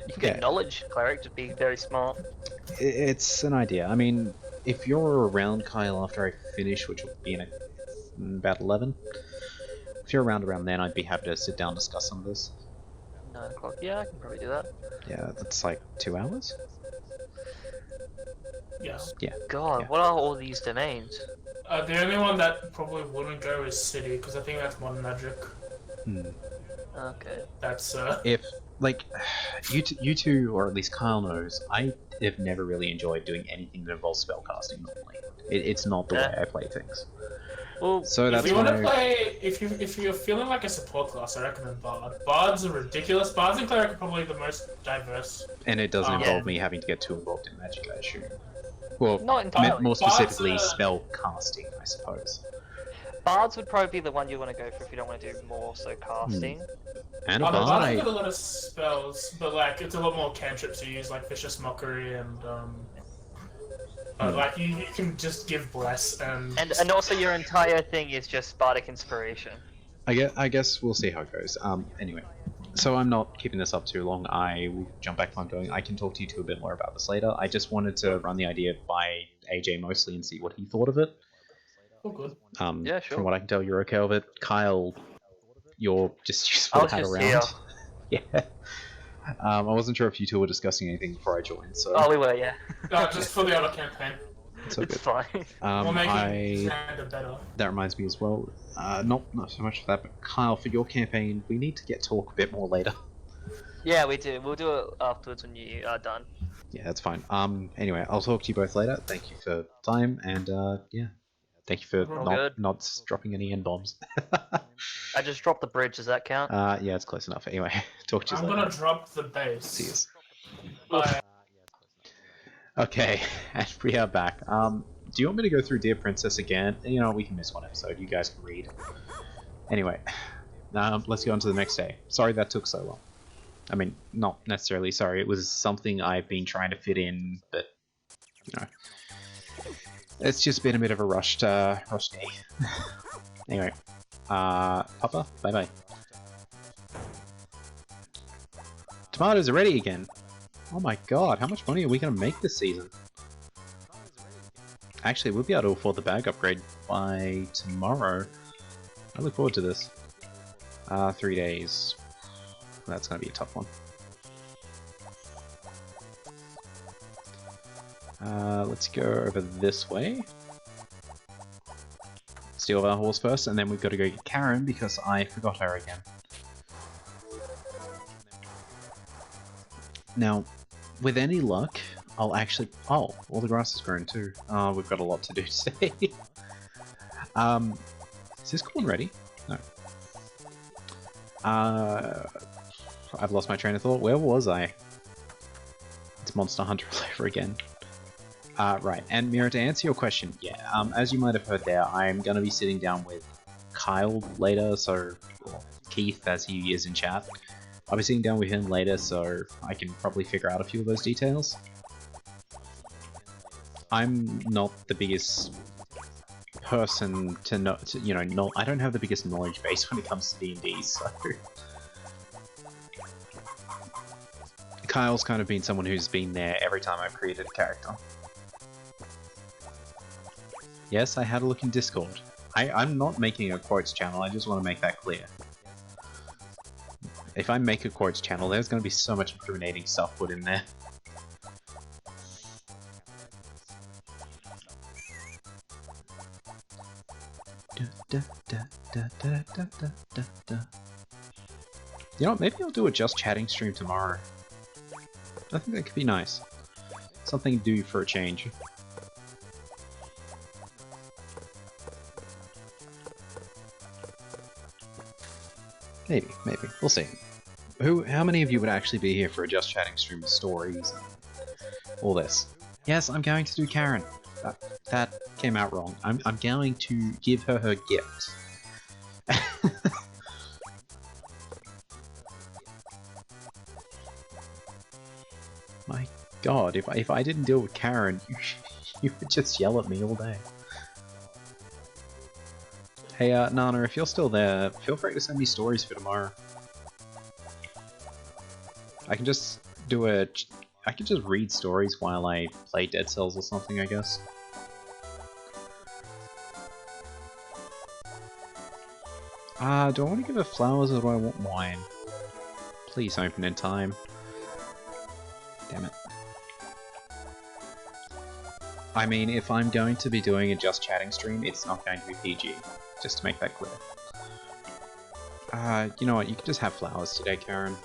Speaker 2: You can acknowledge cleric to be very smart.
Speaker 1: it's an idea. I mean, if you're around, Kyle, after I finish, which will be in about 11, if you're around then, I'd be happy to sit down and discuss some of this.
Speaker 2: 9 o'clock. Yeah, I can probably do that.
Speaker 1: Yeah, that's like 2 hours?
Speaker 3: Yes.
Speaker 1: Yeah.
Speaker 2: God,
Speaker 1: Yeah.
Speaker 2: what are all these domains?
Speaker 3: The only one that probably wouldn't go is City because I think that's modern magic.
Speaker 2: Okay.
Speaker 3: That's
Speaker 1: If, like, you two, or at least Kyle knows, I have never really enjoyed doing anything that involves spellcasting normally. It's not the way I play things.
Speaker 2: Well,
Speaker 1: So
Speaker 3: if
Speaker 1: that's
Speaker 3: you want to
Speaker 1: why.
Speaker 3: play, if you're feeling like a support class, I recommend Bard. Bards are ridiculous. Bards and Cleric are probably the most diverse.
Speaker 1: And it doesn't
Speaker 3: Yeah.
Speaker 1: involve me having to get too involved in magic, I assume. Well,
Speaker 2: Not entirely.
Speaker 1: more specifically,
Speaker 3: Bards,
Speaker 1: spell casting, I suppose.
Speaker 2: Bards would probably be the one you want to go for if you don't want to do more so casting.
Speaker 1: And a
Speaker 3: Bards
Speaker 1: bard,
Speaker 3: got a lot of spells, but like it's a lot more cantrips you use, like Vicious Mockery and like you can just give Bless and
Speaker 2: And also your entire thing is just bardic inspiration.
Speaker 1: I guess we'll see how it goes. Anyway, so I'm not keeping this up too long. I will jump back if I'm going. I can talk to you two a bit more about this later. I just wanted to run the idea by AJ mostly and see what he thought of it.
Speaker 3: oh good.
Speaker 2: Yeah, sure.
Speaker 1: From what I can tell, you're okay with it. Kyle, you're just useful
Speaker 2: I
Speaker 1: to
Speaker 2: was
Speaker 1: have
Speaker 2: just
Speaker 1: around.
Speaker 2: here.
Speaker 1: Yeah. I wasn't sure if you two were discussing anything before I joined, so
Speaker 2: Oh, we were, yeah.
Speaker 3: No, just for the other campaign.
Speaker 1: it's all
Speaker 2: It's
Speaker 1: good.
Speaker 2: fine.
Speaker 3: We're making Xander better.
Speaker 1: That reminds me as well. Not so much for that, but Kyle, for your campaign, we need to get talk a bit more later.
Speaker 2: Yeah, we do. We'll do it afterwards when you are done.
Speaker 1: Yeah, that's fine. Anyway, I'll talk to you both later. Thank you for time, and yeah, thank you for
Speaker 2: All good.
Speaker 1: not dropping any N bombs.
Speaker 2: I just dropped the bridge. Does that count?
Speaker 1: Yeah, it's close enough. Anyway, talk to you
Speaker 3: I'm
Speaker 1: later.
Speaker 3: gonna drop the base.
Speaker 1: See yous.
Speaker 3: Bye.
Speaker 1: Okay, and we are back. Do you want me to go through Dear Princess again? You know, we can miss one episode. You guys can read. Anyway, let's go on to the next day. Sorry that took so long. I mean, not necessarily sorry. It was something I've been trying to fit in, but you know, it's just been a bit of a rushed day. Anyway, Papa, bye bye. Tomatoes are ready again. Oh my god, how much money are we gonna make this season? Actually, we'll be able to afford the bag upgrade by tomorrow. I look forward to this. 3 days. That's gonna be a tough one. Let's go over this way. Steal our horse first, and then we've got to go get Karen because I forgot her again. Now, with any luck, I'll actually... Oh, all the grass has grown too. We've got a lot to do today. Is this corn ready? No. I've lost my train of thought. Where was I? It's Monster Hunter all over again. Right, and Mira, to answer your question, yeah, as you might have heard there, I'm going to be sitting down with Kyle later, so Keith, as he is in chat. I'll be sitting down with him later, so I can probably figure out a few of those details. I'm not the biggest person to know, I don't have the biggest knowledge base when it comes to D&D, so... Kyle's kind of been someone who's been there every time I've created a character. Yes, I had a look in Discord. I'm not making a quotes channel, I just want to make that clear. If I make a quotes channel, there's going to be so much incriminating stuff put in there. You know what, maybe I'll do a just chatting stream tomorrow. I think that could be nice. Something to do for a change. Maybe. We'll see. How many of you would actually be here for a just chatting stream with stories and all this? Yes, I'm going to do Karen. That came out wrong. I'm going to give her her gift. My god, if I didn't deal with Karen, you would just yell at me all day. Hey, Nana, if you're still there, feel free to send me stories for tomorrow. I can just I can just read stories while I play Dead Cells or something, I guess. Do I want to give her flowers or do I want wine? Please open in time. Damn it. I mean, if I'm going to be doing a just chatting stream, it's not going to be PG. Just to make that clear. You know what, you can just have flowers today, Karen.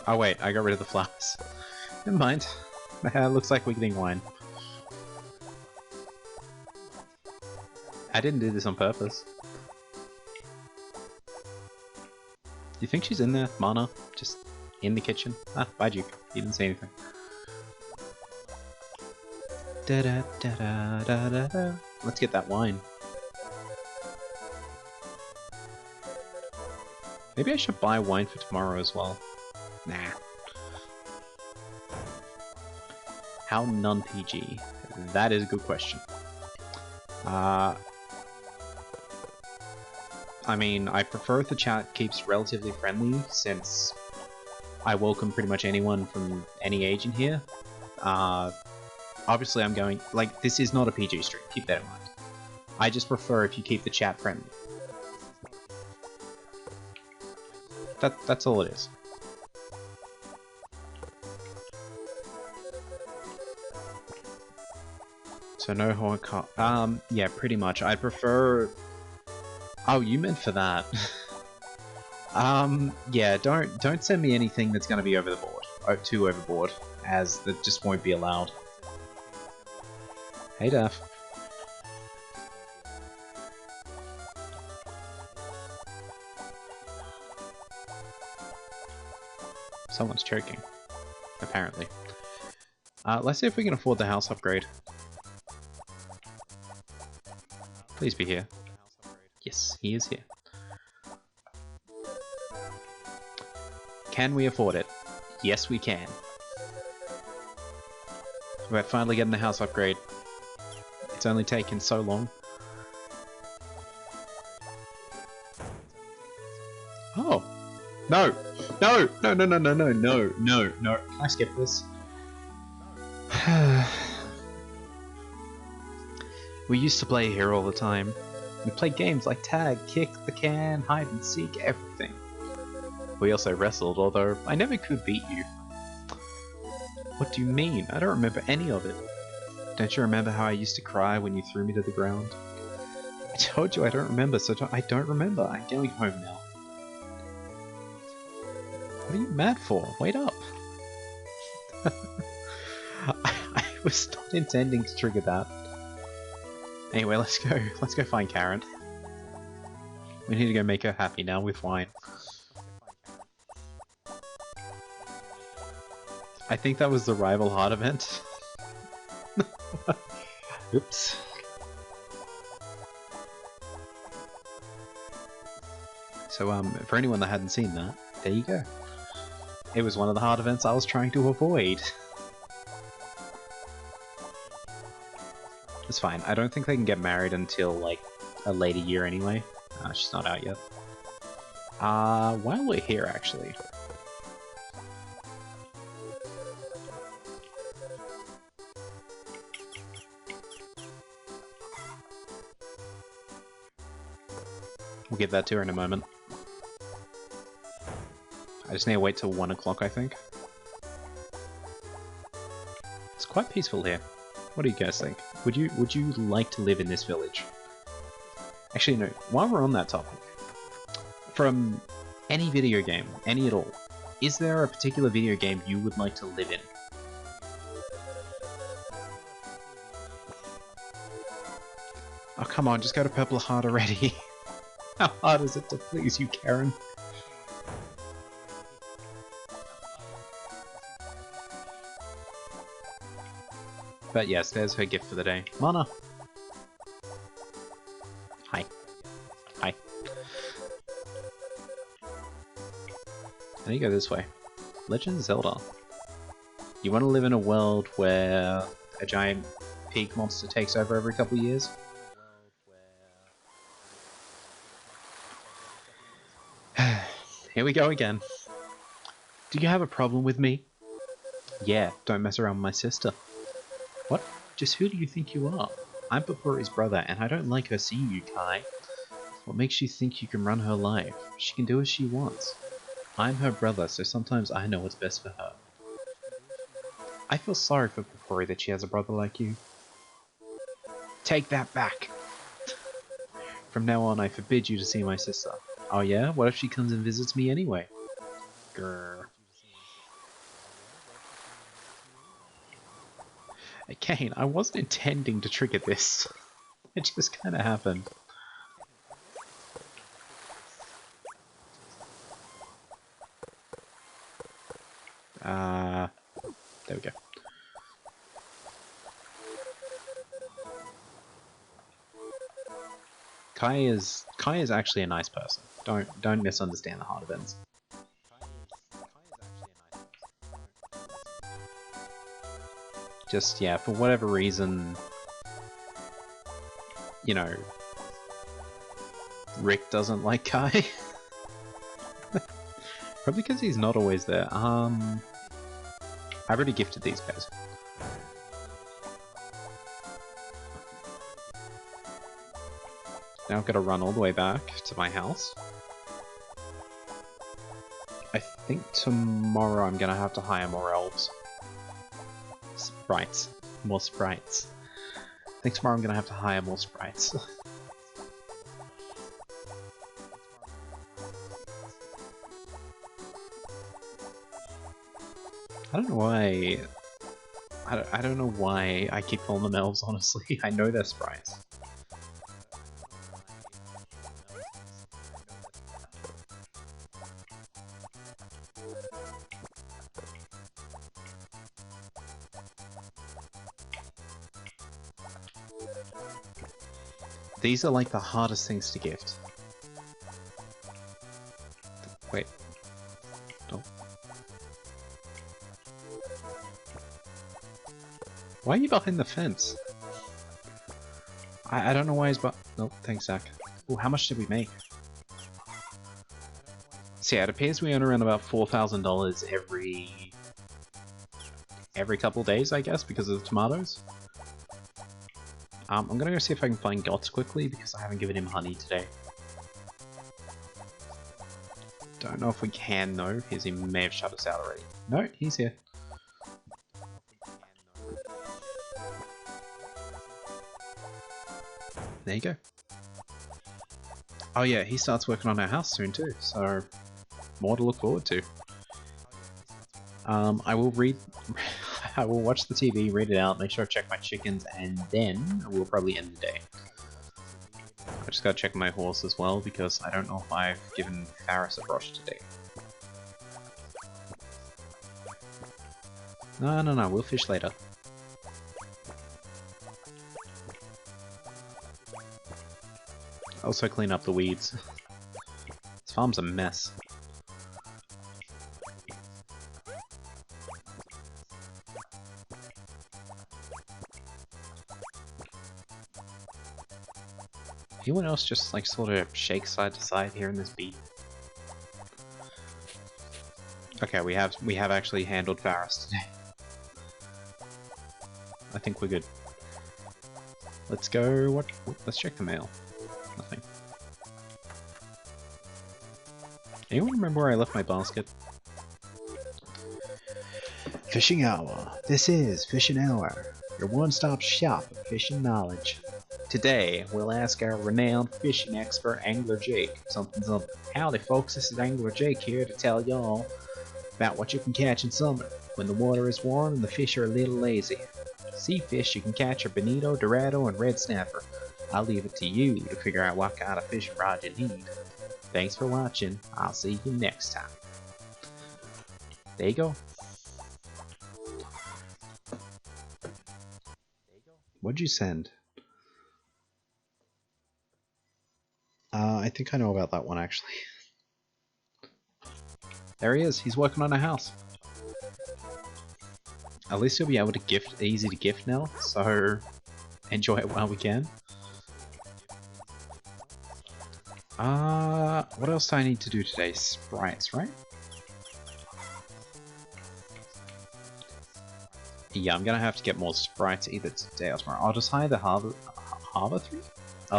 Speaker 1: Oh wait, I got rid of the flowers. Never mind. Looks like we're getting wine. I didn't do this on purpose. Do you think she's in there, Mana? Just in the kitchen? Ah, bye Duke. You didn't say anything. Da da da da da da da. Let's get that wine. Maybe I should buy wine for tomorrow as well. Nah. How non-PG? That is a good question. I mean, I prefer if the chat keeps relatively friendly, since I welcome pretty much anyone from any age in here. Obviously I'm going, like, this is not a PG stream, keep that in mind. I just prefer if you keep the chat friendly. That's all it is. So no horror yeah, pretty much. I prefer... Oh, you meant for that. Yeah, don't send me anything that's gonna be over the board. Or too overboard, as that just won't be allowed. Hey, Daff. Someone's choking, apparently. Let's see if we can afford the house upgrade. Please be here. Yes, he is here. Can we afford it? Yes, we can. We're finally getting the house upgrade. It's only taken so long. Oh! No! No! No, no, no, no, no, no, no, no. Can I skip this? We used to play here all the time. We played games like tag, kick the can, hide and seek, everything. We also wrestled, although I never could beat you. What do you mean? I don't remember any of it. Don't you remember how I used to cry when you threw me to the ground? I told you I don't remember, so I don't remember. I'm going home now. What are you mad for? Wait up! I was not intending to trigger that. Anyway, let's go find Karen. We need to go make her happy now with wine. I think that was the rival heart event. Oops. So, for anyone that hadn't seen that, there you go. It was one of the hard events I was trying to avoid. It's fine. I don't think they can get married until, like, a later year anyway. She's not out yet. While we're here, actually. We'll give that to her in a moment. I just need to wait till 1 o'clock, I think. It's quite peaceful here. What do you guys think? Would you like to live in this village? Actually, no. While we're on that topic, from any video game, any at all, is there a particular video game you would like to live in? Oh, come on, just go to Purple Heart already. How hard is it to please you, Karen? But yes, there's her gift for the day. Mana! Hi. Hi. Now you go this way. Legend of Zelda. You want to live in a world where a giant pig monster takes over every couple of years? Here we go again. Do you have a problem with me? Yeah, don't mess around with my sister. What? Just who do you think you are? I'm Papuri's brother, and I don't like her seeing you, Kai. What makes you think you can run her life? She can do as she wants. I'm her brother, so sometimes I know what's best for her. I feel sorry for Papuri that she has a brother like you. Take that back! From now on, I forbid you to see my sister. Oh yeah? What if she comes and visits me anyway? Grrr. Again, I wasn't intending to trigger this. It just kind of happened. There we go. Kai is actually a nice person. Don't misunderstand the hard events. Just, yeah, for whatever reason, you know, Rick doesn't like Kai. Probably because he's not always there. I've already gifted these guys. Now I've got to run all the way back to my house. I think tomorrow I'm gonna have to hire more elves. Sprites. More sprites. I think tomorrow I'm gonna have to hire more sprites. I don't know why... I don't know why I keep calling them elves, honestly. I know they're sprites. These are like the hardest things to gift. Wait. Oh. Why are you behind the fence? I don't know why he's oh, thanks, Zach. Oh, how much did we make? So yeah, it appears we earn around about $4,000 every couple days, I guess, because of the tomatoes. I'm gonna go see if I can find Gots quickly, because I haven't given him honey today. Don't know if we can, though, because he may have shut us out already. No, he's here. There you go. Oh yeah, he starts working on our house soon too, so more to look forward to. I will I will watch the TV, read it out, make sure I check my chickens, and then we'll probably end the day. I just gotta check my horse as well, because I don't know if I've given Faris a brush today. No, we'll fish later. Also clean up the weeds. This farm's a mess. Anyone else just like sort of shake side to side here in this beat? Okay, we have actually handled Faris today. I think we're good. Let's go. Let's check the mail. Nothing. Anyone remember where I left my basket? Fishing Hour. This is Fishing Hour, your one-stop shop of fishing knowledge. Today, we'll ask our renowned fishing expert, Angler Jake, something. Howdy folks, this is Angler Jake here to tell y'all about what you can catch in summer, when the water is warm and the fish are a little lazy. Sea fish you can catch are bonito, dorado, and red snapper. I'll leave it to you to figure out what kind of fishing rod you need. Thanks for watching, I'll see you next time. There you go. What'd you send? I think I know about that one actually. There he is, he's working on a house. At least he'll be able to gift, easy to gift now, so enjoy it while we can. What else do I need to do today? Sprites, right? Yeah, I'm gonna have to get more sprites either today or tomorrow. I'll just hire the other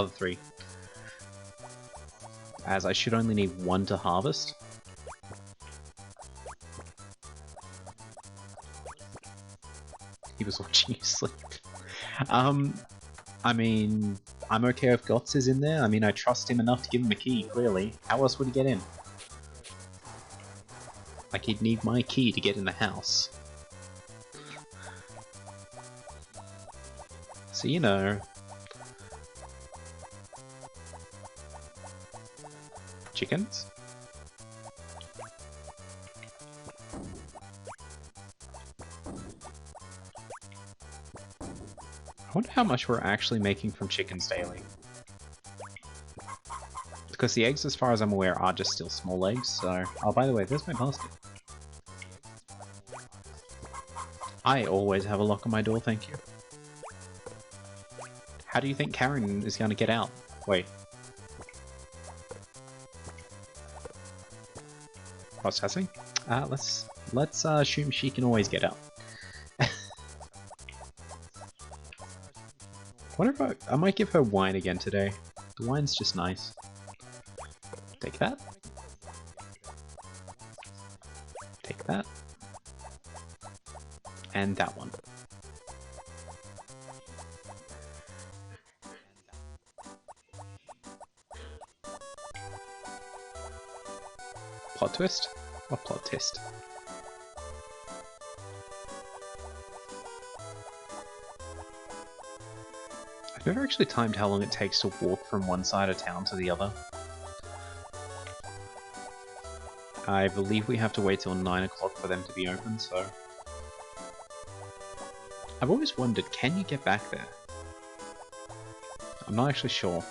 Speaker 1: three. As I should only need one to harvest. He was watching you sleep. I mean, I'm okay if Gotts is in there. I mean, I trust him enough to give him a key, clearly. How else would he get in? Like, he'd need my key to get in the house. So, you know... Chickens? I wonder how much we're actually making from chickens daily. Because the eggs, as far as I'm aware, are just still small eggs, so... Oh, by the way, there's my basket. I always have a lock on my door, thank you. How do you think Karen is going to get out? Wait. Processing? Let's assume she can always get out. What if I might give her wine again today. The wine's just nice. Take that. Take that. And that one. Plot twist? What plot twist? I've never actually timed how long it takes to walk from one side of town to the other. I believe we have to wait till 9 o'clock for them to be open, so... I've always wondered, can you get back there? I'm not actually sure.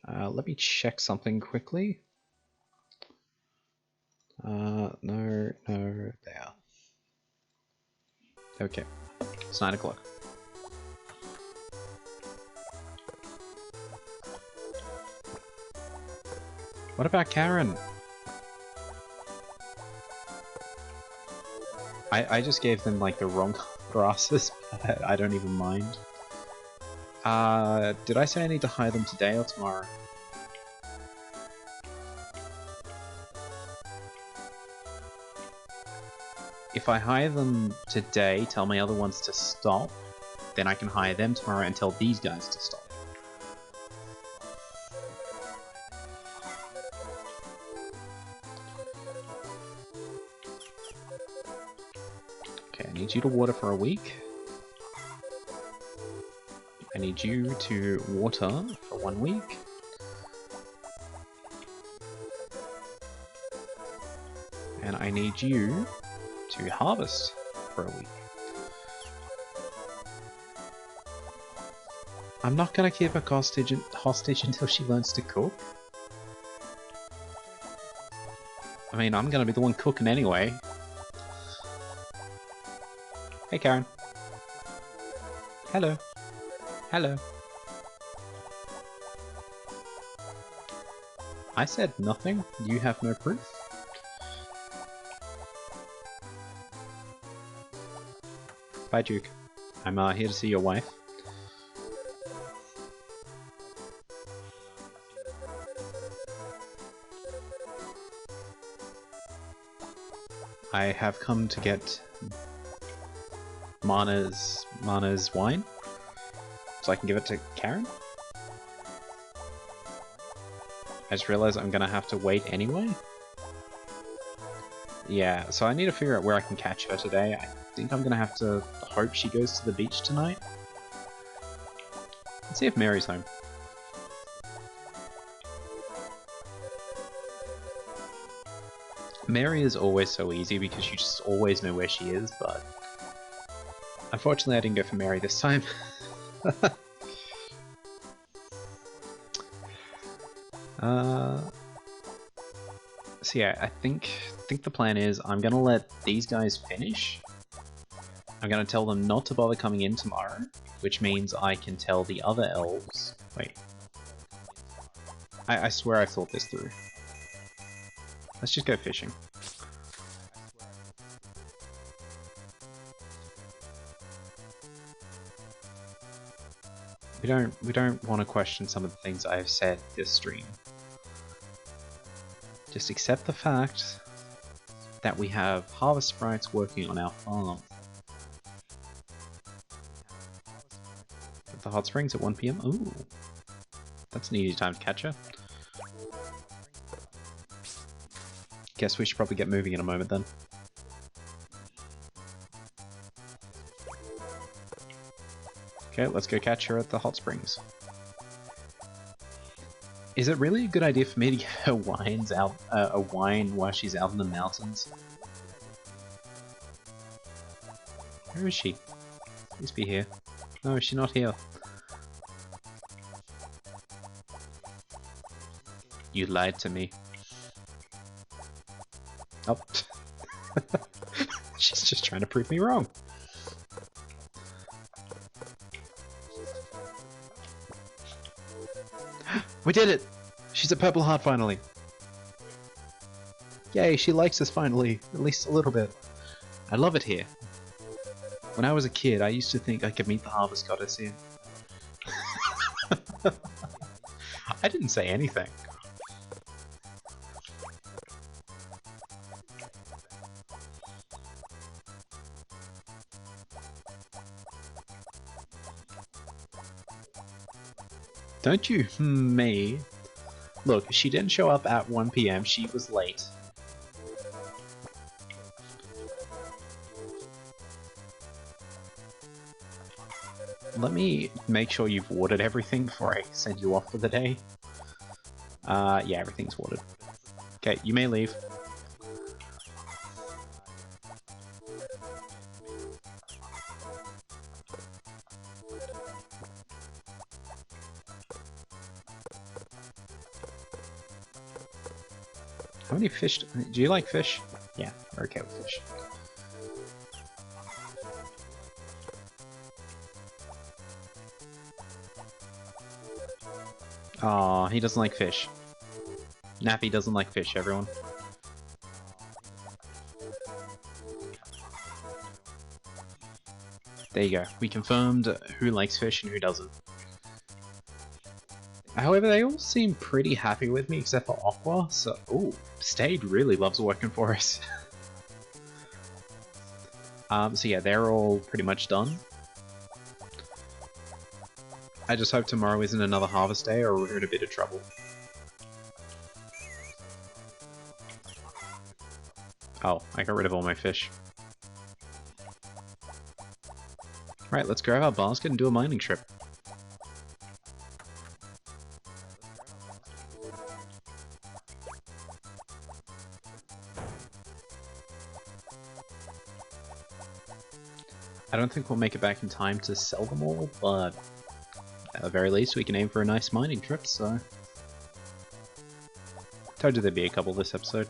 Speaker 1: Let me check something quickly. No, there. Okay, it's 9 o'clock. What about Karen? I just gave them like the wrong grasses, but I don't even mind. Did I say I need to hire them today or tomorrow? If I hire them today, tell my other ones to stop, then I can hire them tomorrow and tell these guys to stop. Okay, I need you to water for a week. I need you to water for 1 week. And I need you to harvest for a week. I'm not gonna keep her hostage until she learns to cook. I mean, I'm gonna be the one cooking anyway. Hey, Karen. Hello. Hello. I said nothing. You have no proof. Bye, Duke. I'm here to see your wife. I have come to get Mana's wine, so I can give it to Karen. I just realized I'm gonna have to wait anyway. Yeah, so I need to figure out where I can catch her today. I think I'm gonna have to hope she goes to the beach tonight. Let's see if Mary's home. Mary is always so easy because you just always know where she is, but unfortunately I didn't go for Mary this time. So yeah, I think the plan is I'm gonna let these guys finish. I'm gonna tell them not to bother coming in tomorrow, which means I can tell the other elves. Wait, I swear I thought this through. Let's just go fishing. We don't want to question some of the things I've said this stream. Just accept the fact that we have harvest sprites working on our farm. At the hot springs at 1 PM. Ooh, that's an easy time to catch her. Guess we should probably get moving in a moment then. Okay, let's go catch her at the hot springs. Is it really a good idea for me to get her a wine while she's out in the mountains? Where is she? Please be here. No, she's not here. You lied to me. Oh. She's just trying to prove me wrong. We did it! She's a purple heart finally. Yay, she likes us finally, at least a little bit. I love it here. When I was a kid, I used to think I could meet the harvest goddess here. I didn't say anything. Don't you me? Look, she didn't show up at 1 PM, she was late. Let me make sure you've watered everything before I send you off for the day. Yeah, everything's watered. Okay, you may leave. How many fish? Do you like fish? Yeah, we're okay with fish. Aw, he doesn't like fish. Nappy doesn't like fish, everyone. There you go. We confirmed who likes fish and who doesn't. However, they all seem pretty happy with me except for Aqua, so... Ooh, Stade really loves working for us. So yeah, they're all pretty much done. I just hope tomorrow isn't another harvest day or we're in a bit of trouble. Oh, I got rid of all my fish. Right, let's grab our basket and do a mining trip. I don't think we'll make it back in time to sell them all, but at the very least we can aim for a nice mining trip, so... Told you there'd be a couple this episode.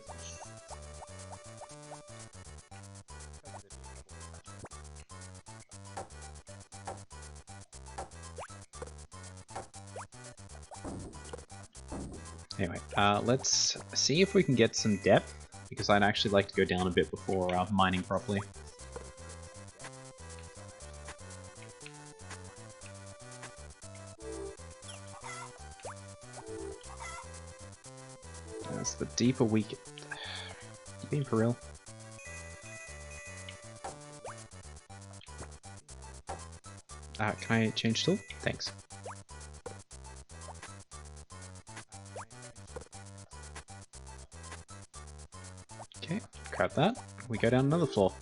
Speaker 1: Anyway, let's see if we can get some depth, because I'd actually like to go down a bit before mining properly. That's the deeper we get. You being for real? Can I change tool? Thanks. Okay, grab that. We go down another floor.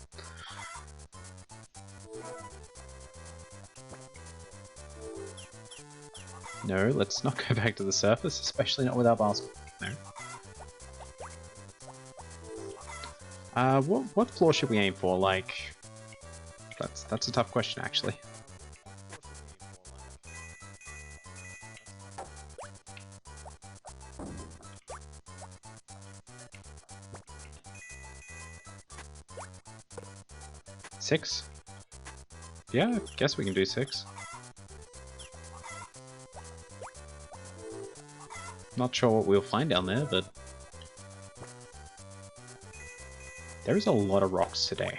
Speaker 1: No, let's not go back to the surface, especially not with our basket. No. What floor should we aim for? Like, that's a tough question, actually. Six? Yeah, I guess we can do 6. Not sure what we'll find down there, but there's a lot of rocks today.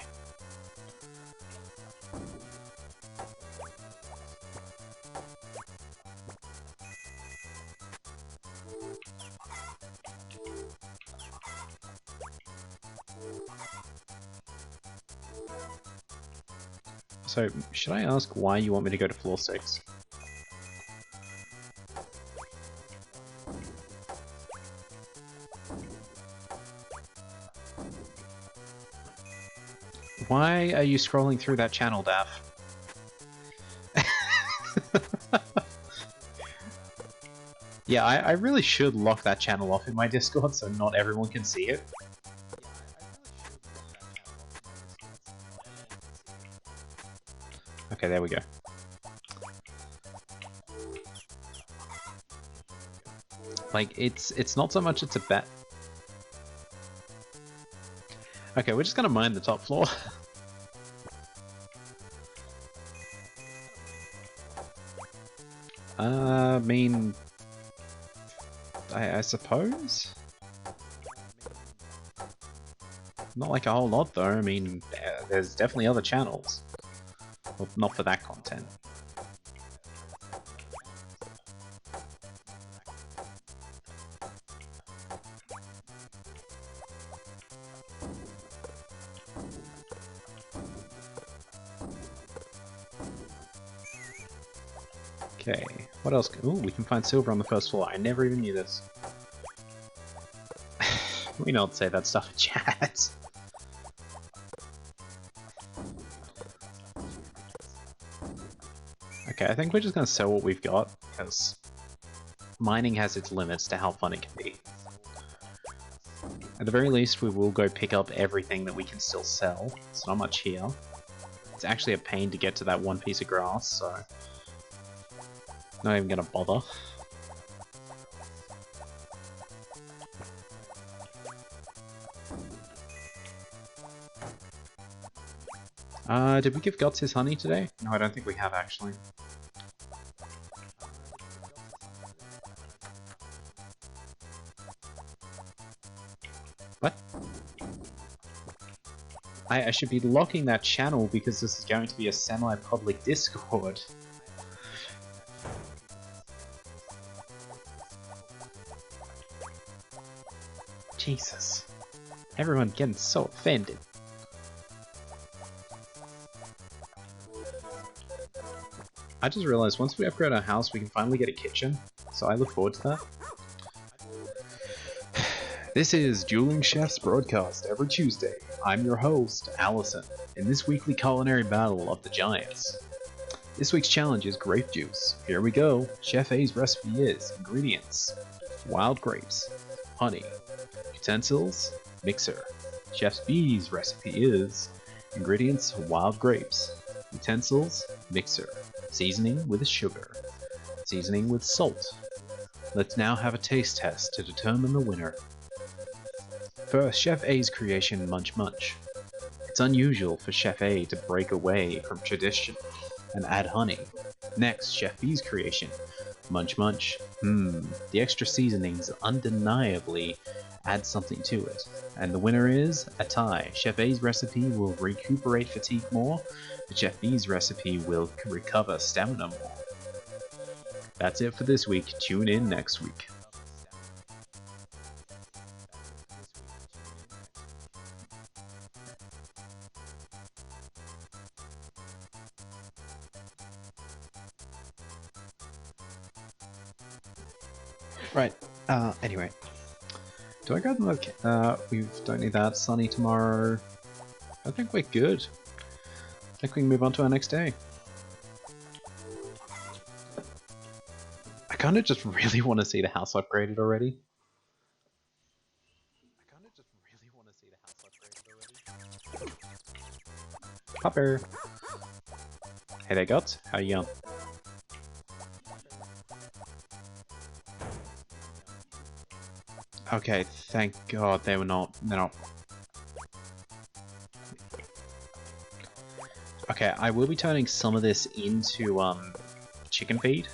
Speaker 1: So, should I ask why you want me to go to floor 6? Why are you scrolling through that channel, Daff? Yeah, I really should lock that channel off in my Discord so not everyone can see it. Okay, there we go. Like, it's not so much it's a bet. Okay, we're just gonna mine the top floor. I mean... I suppose? Not like a whole lot though, I mean, there's definitely other channels. Well, not for that content. Okay, what else? Ooh, we can find silver on the first floor. I never even knew this. We don't say that stuff in chat. Okay, I think we're just gonna sell what we've got, because mining has its limits to how fun it can be. At the very least, we will go pick up everything that we can still sell. It's not much here. It's actually a pain to get to that one piece of grass, so... not even gonna bother. Did we give Guts his honey today? No, I don't think we have actually. What? I should be locking that channel because this is going to be a semi-public Discord. Jesus. Everyone getting so offended. I just realized once we upgrade our house, we can finally get a kitchen, so I look forward to that. This is Dueling Chefs broadcast every Tuesday. I'm your host, Allison, in this weekly culinary battle of the giants. This week's challenge is grape juice. Here we go. Chef A's recipe is ingredients: wild grapes, honey, utensils, mixer. Chef B's recipe is ingredients: wild grapes, Utensils, mixer. Seasoning with sugar. Seasoning with salt. Let's now have a taste test to determine the winner. First, Chef A's creation, Munch Munch. It's unusual for Chef A to break away from tradition and add honey. Next, Chef B's creation, Munch Munch. The extra seasonings undeniably add something to it. And the winner is a tie. Chef A's recipe will recuperate fatigue more, but Chef B's recipe will recover stamina more. That's it for this week. Tune in next week. Right, anyway. Do I grab them? Okay, we don't need that. Sunny tomorrow. I think we're good. I think we can move on to our next day. I kinda just really want to see the house upgraded already. Popper! Hey there, Guts. How you going? Okay, thank God they're not. Okay, I will be turning some of this into chicken feed.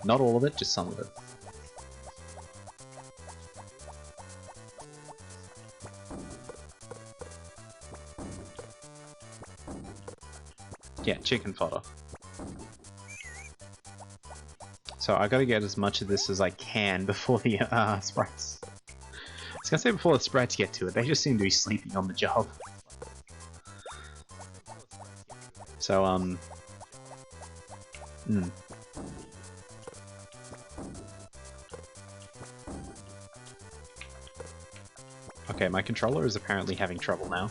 Speaker 1: Not all of it, just some of it. Yeah, chicken fodder. So I gotta get as much of this as I can before the sprites. I was gonna say before the sprites get to it, they just seem to be sleeping on the job. So, Okay, my controller is apparently having trouble now.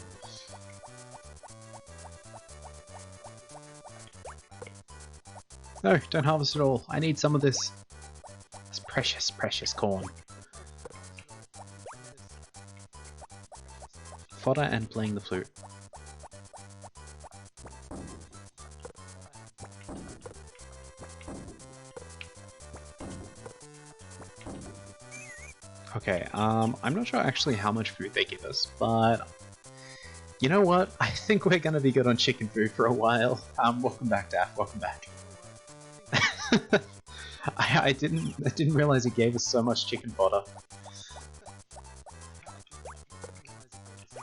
Speaker 1: No, don't harvest it all. I need some of this. This precious, precious corn. Fodder and playing the flute. Okay, I'm not sure actually how much food they give us, but you know what? I think we're gonna be good on chicken food for a while. Welcome back, Daff. Welcome back. I didn't realize it gave us so much chicken fodder.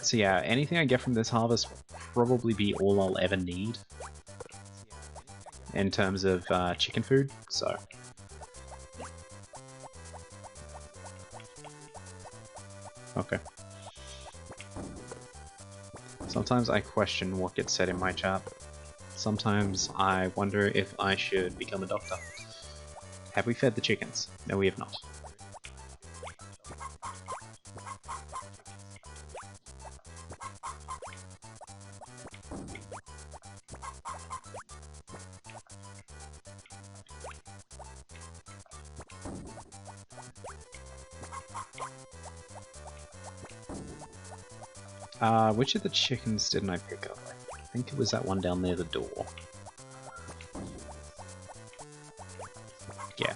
Speaker 1: So yeah, anything I get from this harvest will probably be all I'll ever need in terms of chicken food. So. Okay. Sometimes I question what gets said in my chat. Sometimes I wonder if I should become a doctor. Have we fed the chickens? No, we have not. Which of the chickens didn't I pick up? I think it was that one down near the door. Yeah.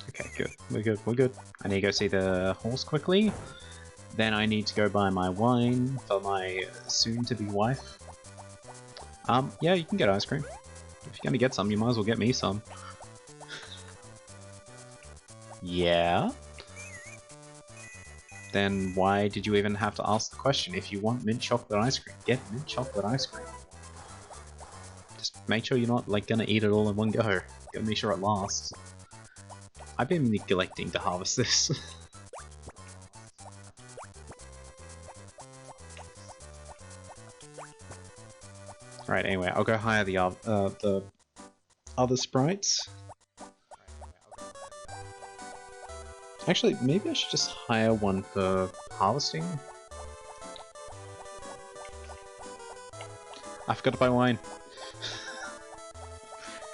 Speaker 1: Okay, good. We're good. We're good. I need to go see the horse quickly. Then I need to go buy my wine for my soon-to-be wife. Yeah, you can get ice cream. If you're gonna get some, you might as well get me some. Yeah? Then why did you even have to ask the question? If you want mint chocolate ice cream, get mint chocolate ice cream. Just make sure you're not, like, gonna eat it all in one go. Gotta make sure it lasts. I've been neglecting to harvest this. Right, anyway, I'll go hire the other sprites. Actually, maybe I should just hire one for harvesting. I forgot to buy wine.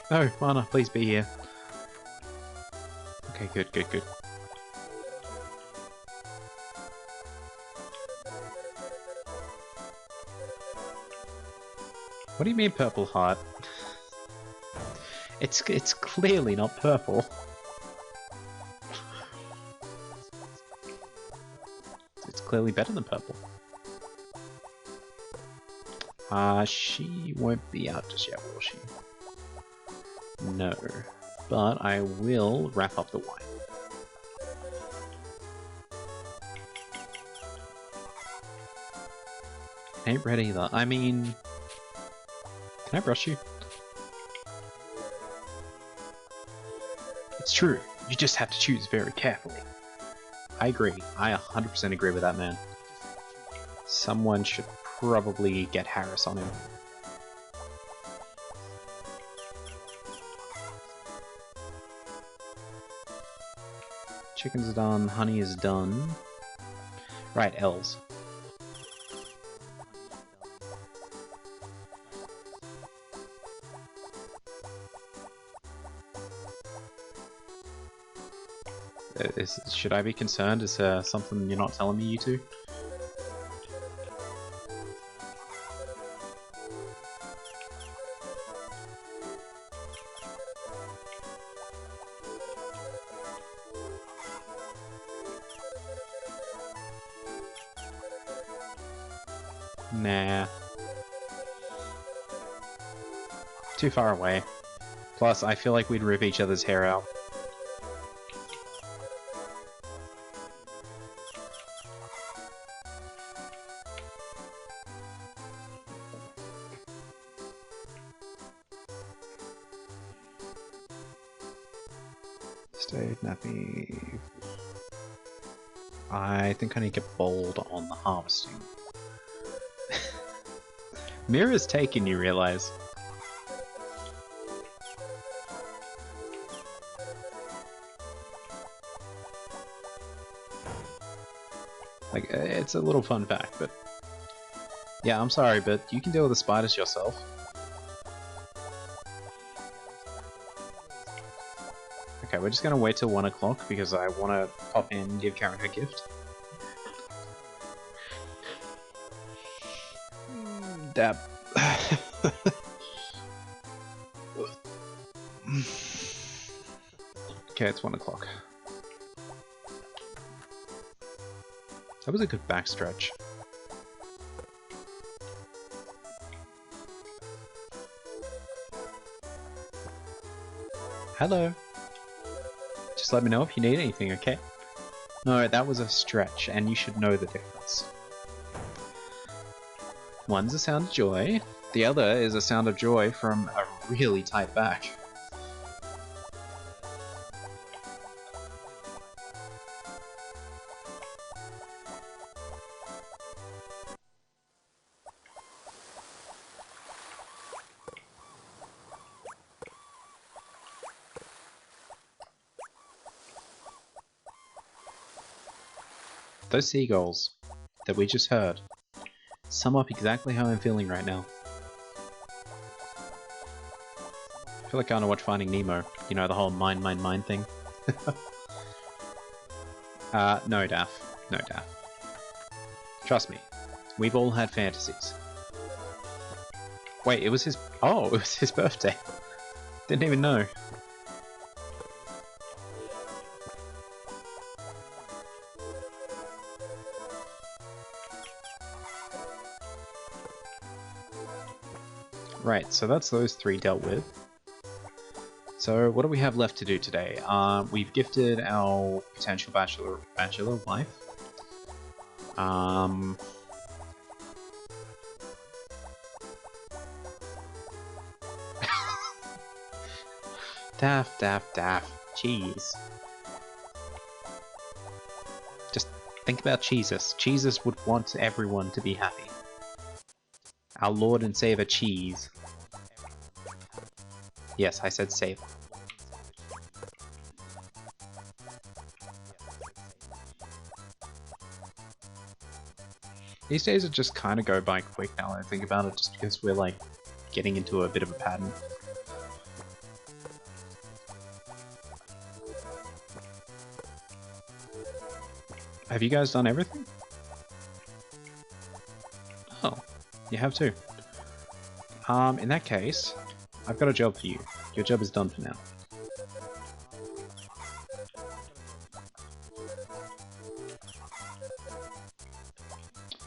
Speaker 1: No, Mana, please be here. Okay, good, good, good. What do you mean purple heart? It's clearly not purple. It's clearly better than purple. She won't be out just yet, will she? No. But I will wrap up the wine. Ain't red either. I mean... Can I brush you? It's true. You just have to choose very carefully. I agree. I 100% agree with that man. Someone should probably get Harris on him. Chickens are done. Honey is done. Right, L's. Should I be concerned? Is there something you're not telling me, you two? Nah. Too far away. Plus, I feel like we'd rip each other's hair out. Stayed nappy. I think I need to get bold on the harvesting. Mira's taken, you realize. Like, it's a little fun fact, but... Yeah, I'm sorry, but you can deal with the spiders yourself. Okay, we're just gonna wait till 1 o'clock because I want to pop in and give Karen her gift. Dab. Okay, it's 1 o'clock. That was a good backstretch. Hello. Just let me know if you need anything, okay? No, that was a stretch, and you should know the difference. One's a sound of joy, the other is a sound of joy from a really tight back. Those seagulls that we just heard sum up exactly how I'm feeling right now. I feel like I want to watch Finding Nemo. You know, the whole mine thing. No, Daff. No, Daff. Trust me. We've all had fantasies. Wait, it was his... Oh, it was his birthday. Didn't even know. Right, so that's those three dealt with. So what do we have left to do today? We've gifted our potential bachelor wife. Daff. Cheese. Just think about Jesus. Jesus would want everyone to be happy. Our Lord and Savior Cheese. Yes, I said Savior. These days it just kind of go by quick now that I think about it, just because we're like getting into a bit of a pattern. Have you guys done everything? Oh, you have too. In that case, I've got a job for you. Your job is done for now.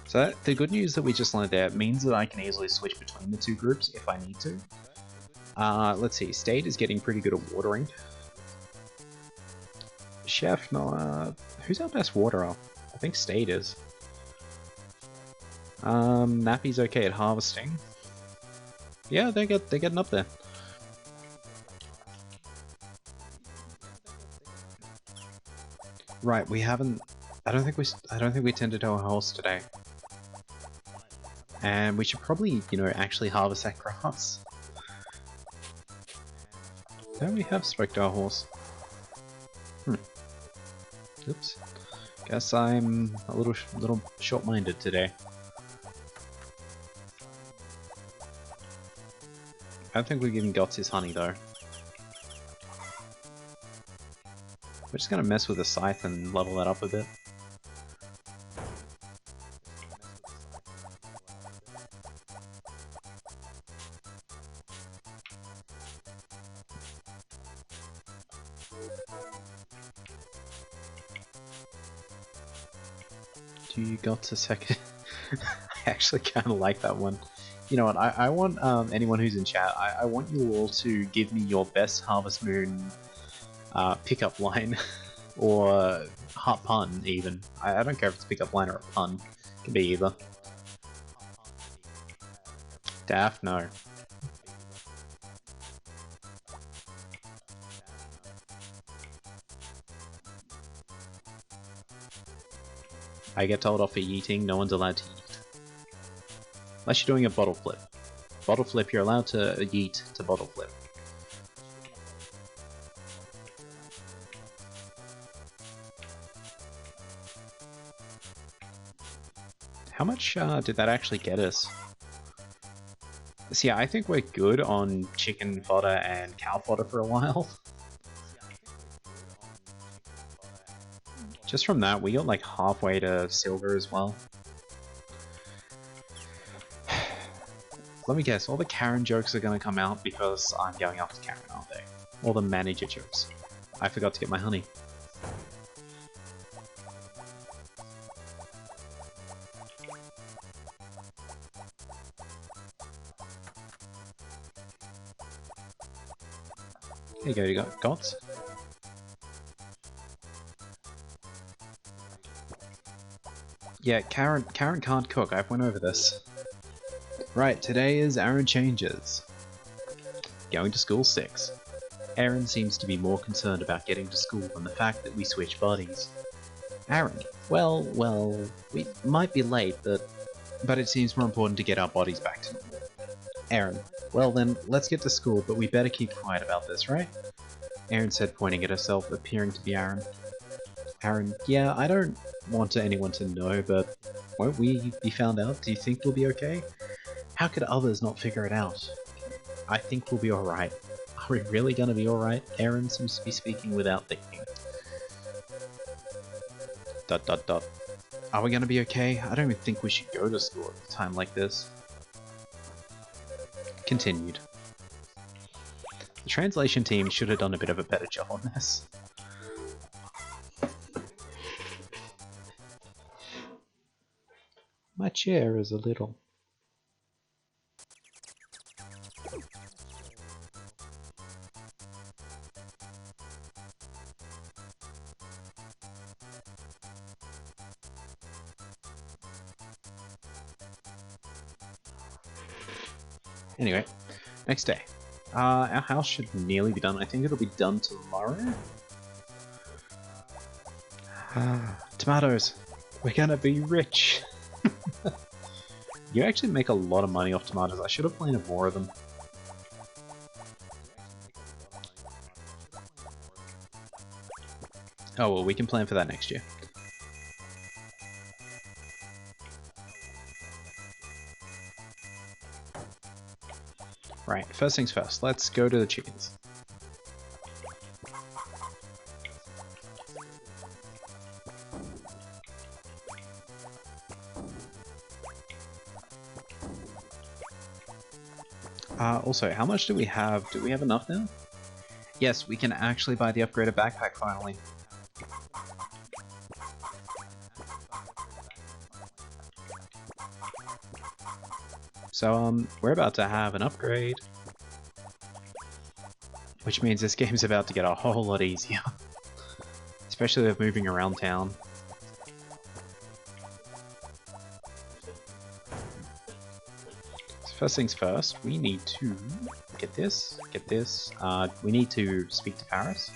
Speaker 1: So the good news that we just learned there means that I can easily switch between the two groups if I need to. Let's see, State is getting pretty good at watering. Chef, no, who's our best waterer? I think State is. Nappy's okay at harvesting. Yeah, they're getting up there. Right, we haven't. I don't think we tended to our horse today. And we should probably, you know, actually harvest that grass. Don't we have spoke to our horse? Oops. Guess I'm a little short-minded today. I don't think we've even got his honey though. We're just gonna mess with the scythe and level that up a bit. Do you got a second? I actually kind of like that one. You know what, I want anyone who's in chat, I want you all to give me your best Harvest Moon pickup line, or heart pun even. I don't care if it's a pickup line or a pun, it can be either. Daft, no. I get told off for yeeting, no one's allowed to yeet. Unless you're doing a bottle flip. Bottle flip, you're allowed to yeet to bottle flip. How much did that actually get us? So yeah, I think we're good on chicken fodder and cow fodder for a while. Just from that, we got like halfway to silver as well. Let me guess, all the Karen jokes are going to come out because I'm going after Karen, aren't they? All the manager jokes. I forgot to get my honey. There you go, you got Gots. Yeah, Karen can't cook, I've went over this. Right, today is Aaron changes. Going to school 6. Aaron seems to be more concerned about getting to school than the fact that we switch bodies. Aaron, well, we might be late, but it seems more important to get our bodies back to normal. Aaron, well then, let's get to school, but we better keep quiet about this, right? Aaron said, pointing at herself, appearing to be Aaron. Aaron, yeah, I don't want anyone to know, but won't we be found out? Do you think we'll be okay? How could others not figure it out? I think we'll be alright. Are we really gonna be alright? Aaron seems to be speaking without thinking. ... Are we gonna be okay? I don't even think we should go to school at a time like this. Continued. The translation team should have done a bit of a better job on this. My chair is a little... Anyway, next day. Our house should nearly be done. I think it'll be done tomorrow. Tomatoes! We're gonna be rich! You actually make a lot of money off tomatoes. I should have planted more of them. Oh well, we can plan for that next year. first things first, let's go to the chickens. Also, how much do we have? Do we have enough now? Yes, we can actually buy the upgraded backpack finally. So, we're about to have an upgrade. Which means this game's about to get a whole lot easier. Especially with moving around town. So first things first, we need to get this. We need to speak to Paris.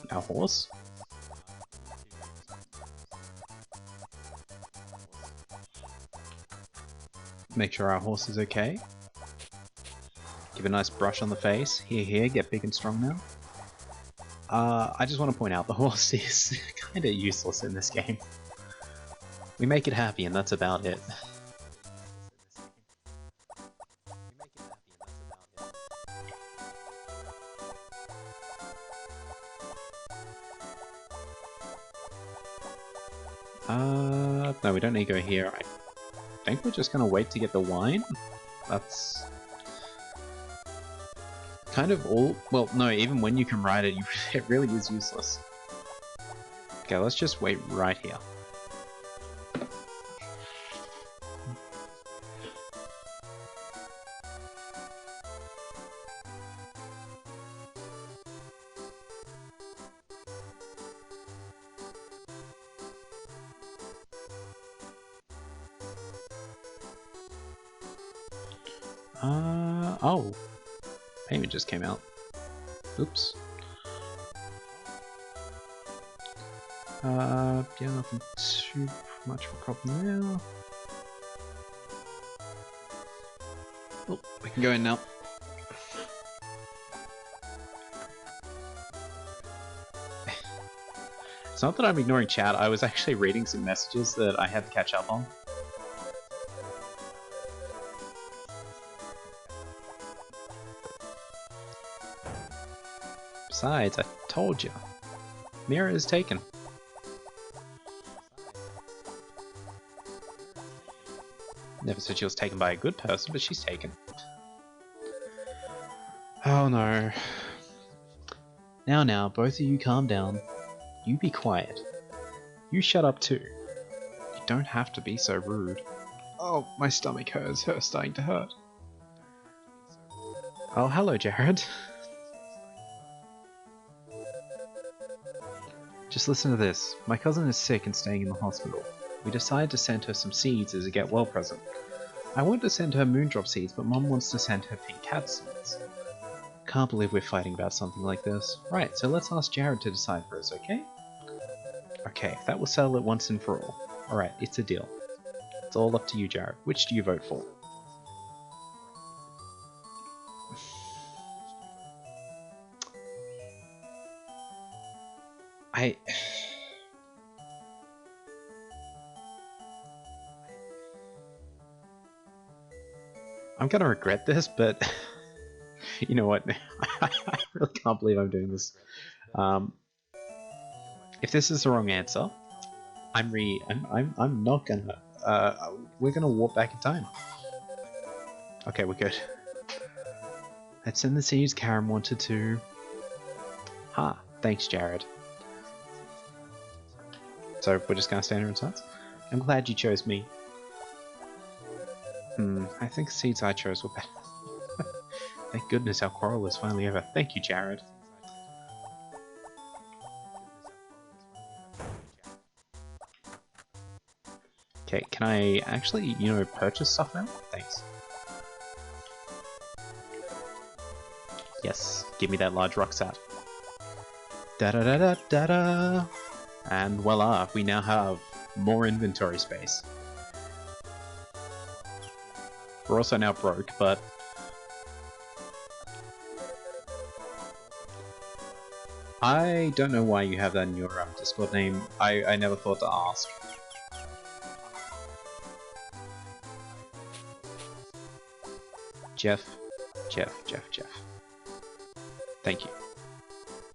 Speaker 1: Our horse. Make sure our horse is okay. Give a nice brush on the face. Here, get big and strong now. I just want to point out the horse is kinda useless in this game. We make it happy and that's about it. No, we don't need to go here. I think we're just gonna wait to get the wine. That's kind of all. Well, no, even when you can ride it, it really is useless. Okay, let's just wait right here. Oh. Payment just came out. Oops. Yeah, nothing too much of a problem there. Oh, we can go in now. It's not that I'm ignoring chat, I was actually reading some messages that I had to catch up on. Besides, I told you. Mira is taken. Never said she was taken by a good person, but she's taken. Oh no. Now, both of you calm down. You be quiet. You shut up too. You don't have to be so rude. Oh, my stomach hurts. It's starting to hurt. Oh, hello, Jared. Just listen to this. My cousin is sick and staying in the hospital. We decided to send her some seeds as a get well present. I wanted to send her moondrop seeds, but Mom wants to send her pink cat seeds. Can't believe we're fighting about something like this. Right, so let's ask Jared to decide for us, okay? Okay, that will settle it once and for all. Alright, it's a deal. It's all up to you, Jared. Which do you vote for? I'm gonna regret this, but you know what? I really can't believe I'm doing this. If this is the wrong answer, I'm not gonna. We're gonna warp back in time. Okay, we're good. Let's send the seeds Karen wanted to. Thanks, Jared. So we're just gonna stand here in silence. I'm glad you chose me. I think the seeds I chose were better. Thank goodness our quarrel is finally over. Thank you, Jared. Okay, can I actually, purchase stuff now? Thanks. Yes, give me that large rucksack. Da-da-da-da-da-da! And voila, we now have more inventory space. We're also now broke, but... I don't know why you have that in your Discord name. I never thought to ask. Jeff, Jeff. Thank you.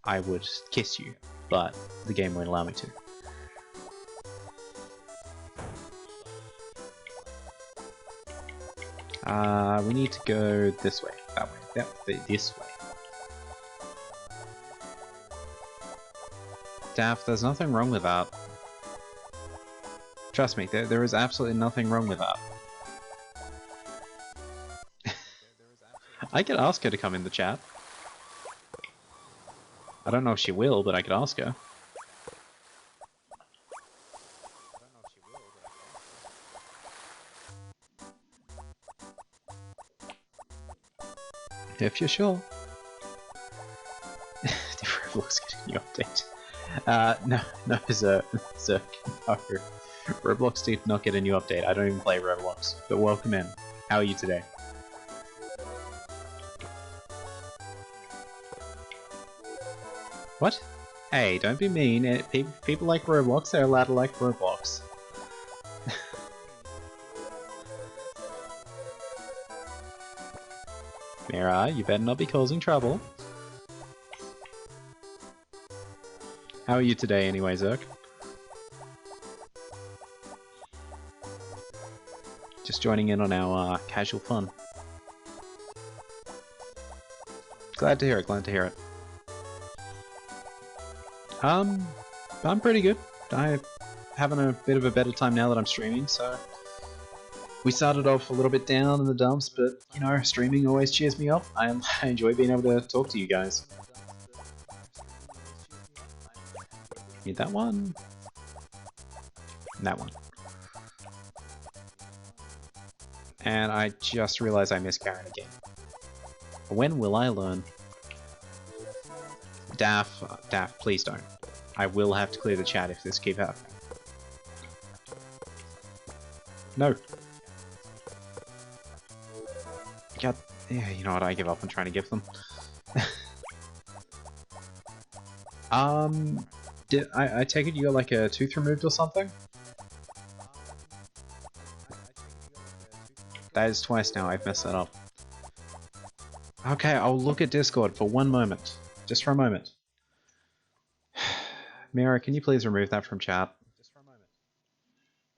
Speaker 1: I would kiss you, but the game won't allow me to. We need to go this way, that way, this way. Daff, there's nothing wrong with that. Trust me, there is absolutely nothing wrong with that. I could ask her to come in the chat. I don't know if she will, but I could ask her. If you're sure. Roblox getting a new update. No, Zerk. No. Roblox did not get a new update. I don't even play Roblox. But welcome in. How are you today? What? Hey, don't be mean. People like Roblox, they're allowed to like Roblox. Mira, you better not be causing trouble. How are you today anyway, Zerk? Just joining in on our casual fun. Glad to hear it. I'm pretty good. I'm having a bit of a better time now that I'm streaming, so... We started off a little bit down in the dumps, but, you know, streaming always cheers me up. I enjoy being able to talk to you guys. Need that one? That one. And I just realized I missed Karen again. When will I learn? Daff, please don't. I will have to clear the chat if this keeps happening. No. God, yeah, you know what? I give up on trying to give them. I take it you got like a tooth removed or something? That is twice now. I've messed that up. Okay, I'll look at Discord for one moment. Just for a moment. Mira, can you please remove that from chat?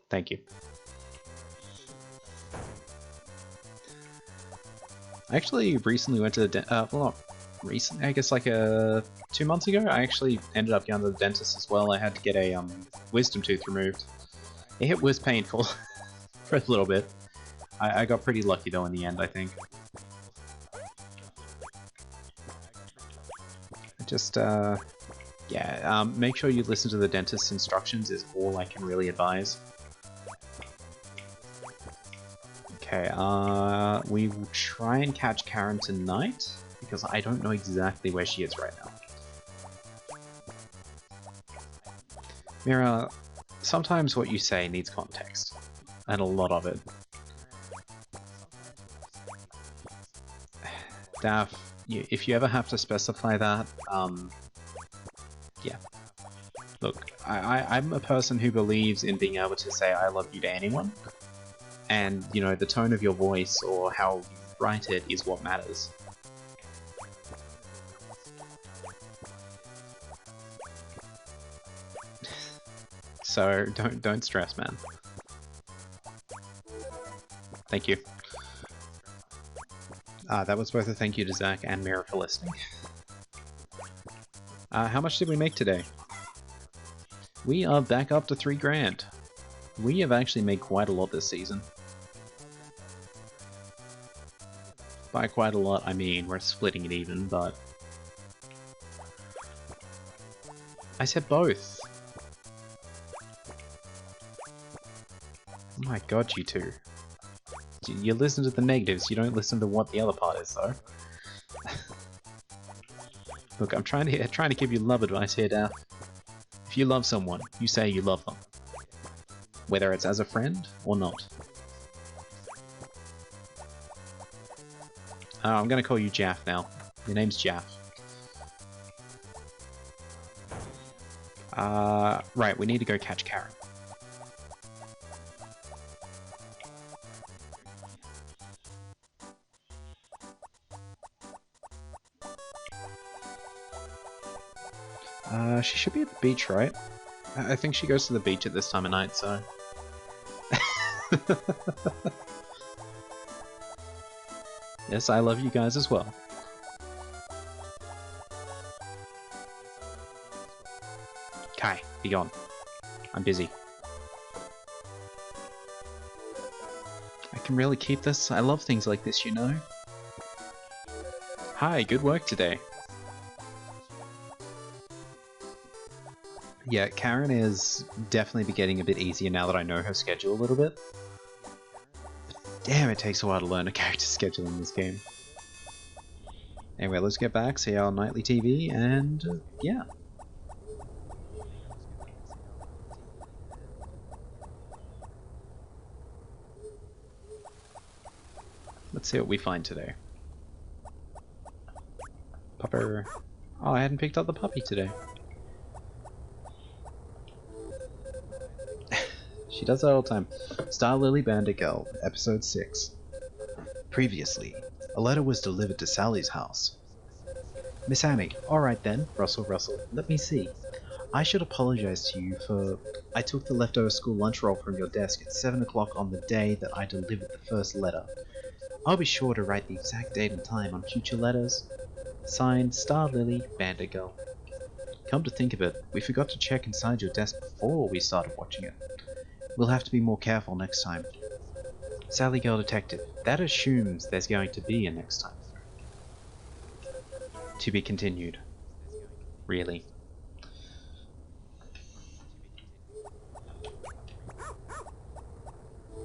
Speaker 1: Thank you. I actually recently went to the well, not recently, I guess like 2 months ago, I actually ended up going to the dentist as well. I had to get a wisdom tooth removed. It was painful for a little bit. I got pretty lucky though in the end, I think. Just, yeah, make sure you listen to the dentist's instructions is all I can really advise. Okay, we will try and catch Karen tonight, because I don't know exactly where she is right now. Mira, sometimes what you say needs context, and a lot of it. Daff, if you ever have to specify that, yeah. Look, I'm a person who believes in being able to say I love you to anyone, and, you know, the tone of your voice or how you write it is what matters. So, don't stress, man. Thank you. That was both a thank you to Zach and Mira for listening. How much did we make today? We are back up to 3 grand. We have actually made quite a lot this season. By quite a lot, I mean we're splitting it even, but... I said both! Oh my god, you two. You listen to the negatives, you don't listen to what the other part is, though. Look, I'm trying to give you love advice here, Daff. If you love someone, you say you love them. Whether it's as a friend or not. I'm gonna call you Jaff now. Your name's Jaff. Right, we need to go catch Karen. She should be at the beach, right? I think she goes to the beach at this time of night, so... Yes, I love you guys as well. Kai, be gone. I'm busy. I can really keep this. I love things like this, you know? Hi, good work today. Yeah, Karen is definitely getting a bit easier now that I know her schedule a little bit. Damn, it takes a while to learn a character's schedule in this game. Anyway, let's get back, see our nightly TV, and yeah. Let's see what we find today. Pupper. Oh, I hadn't picked up the puppy today. She does that all the time. Star Lily Bandit Girl, Episode 6. Previously, a letter was delivered to Sally's house. Miss Annie, alright then, Russell, let me see. I should apologize to you for... I took the leftover school lunch roll from your desk at 7 o'clock on the day that I delivered the first letter. I'll be sure to write the exact date and time on future letters. Signed, Star Lily Bandit Girl. Come to think of it, we forgot to check inside your desk before we started watching it. We'll have to be more careful next time. Sally Girl Detective. That assumes there's going to be a next time. To be continued. Really.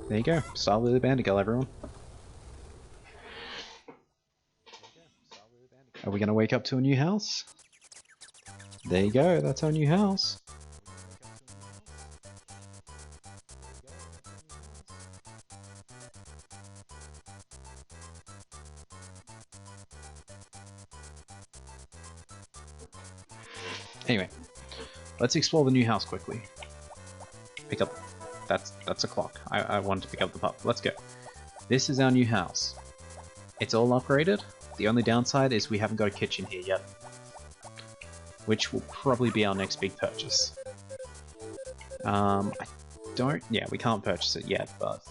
Speaker 1: There you go. Star Lily Bandit Girl, everyone. Are we going to wake up to a new house? There you go. That's our new house. Anyway, let's explore the new house quickly. Pick up... That's a clock. I wanted to pick up the pup. Let's go. This is our new house. It's all upgraded. The only downside is we haven't got a kitchen here yet. Which will probably be our next big purchase. I don't... Yeah, we can't purchase it yet, but...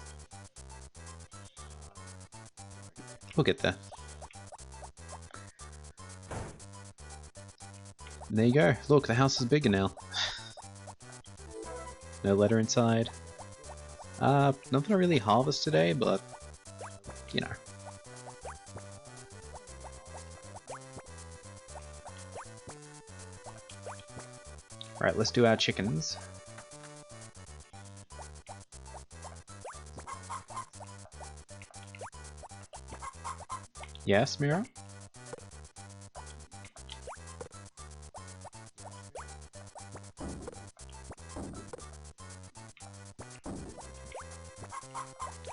Speaker 1: we'll get there. There you go. Look, the house is bigger now. No letter inside. Nothing to really harvest today, but... you know. Right, let's do our chickens. Yes, Mira?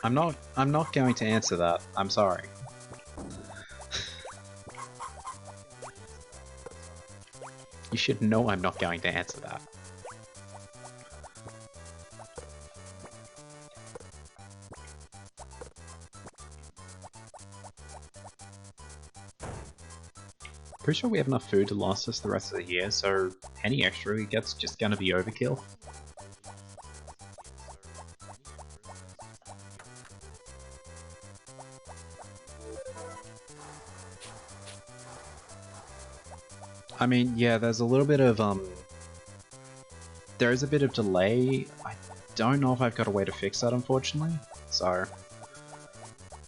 Speaker 1: I'm not going to answer that. I'm sorry. You should know I'm not going to answer that. Pretty sure we have enough food to last us the rest of the year, so any extra we get's just gonna be overkill. I mean, yeah, there's a little bit of, there is a bit of delay. I don't know if I've got a way to fix that, unfortunately. So,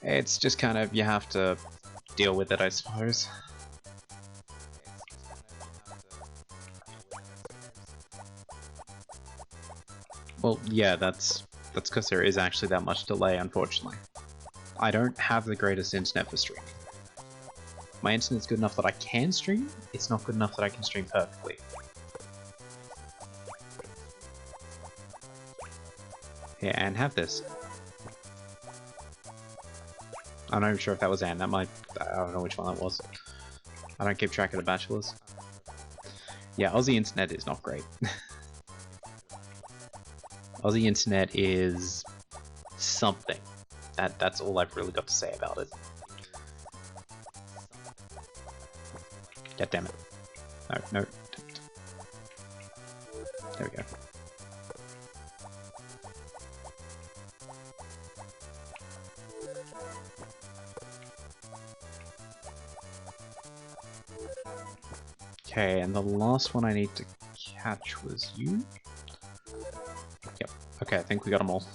Speaker 1: it's just kind of, you have to deal with it, I suppose. Well, yeah, that's because there is actually that much delay, unfortunately. I don't have the greatest internet for streaming. My internet's good enough that I can stream, it's not good enough that I can stream perfectly. Yeah, and have this. I'm not even sure if that was Anne, that might... I don't know which one that was. I don't keep track of the bachelors. Yeah, Aussie internet is not great. Aussie internet is... something. That's all I've really got to say about it. God damn it. No, no. There we go. Okay, and the last one I need to catch was you? Yep. Okay, I think we got them all.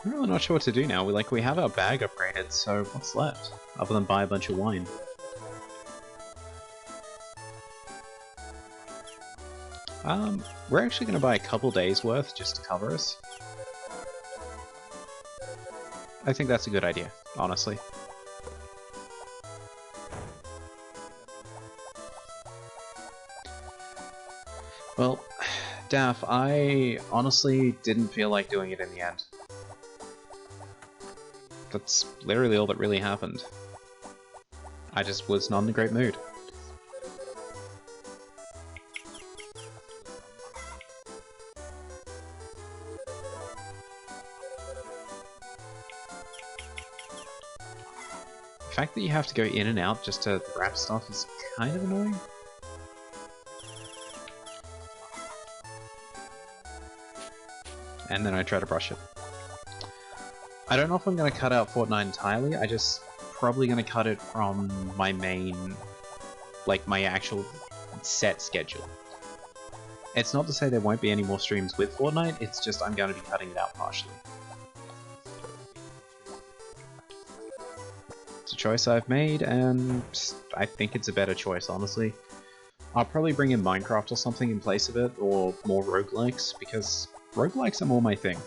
Speaker 1: I'm really not sure what to do now. We have our bag upgraded, so what's left? Other than buy a bunch of wine. We're actually going to buy a couple days worth just to cover us. I think that's a good idea, honestly. Well, Daff, I honestly didn't feel like doing it in the end. That's literally all that really happened. I just was not in a great mood. The fact that you have to go in and out just to grab stuff is kind of annoying. And then I try to brush it. I don't know if I'm going to cut out Fortnite entirely, I just probably going to cut it from my main, like my actual set schedule. It's not to say there won't be any more streams with Fortnite, it's just I'm going to be cutting it out partially. It's a choice I've made, and I think it's a better choice, honestly. I'll probably bring in Minecraft or something in place of it, or more roguelikes, because roguelikes are more my thing.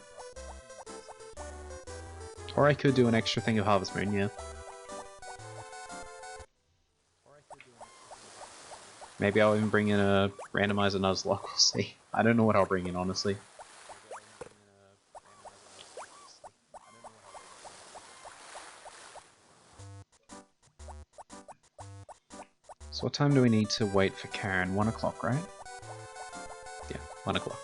Speaker 1: Or I could do an extra thing of Harvest Moon, yeah. Maybe I'll even bring in a randomizer Nuzlocke, we'll see. I don't know what I'll bring in, honestly. So what time do we need to wait for Karen? 1 o'clock, right? Yeah, 1 o'clock.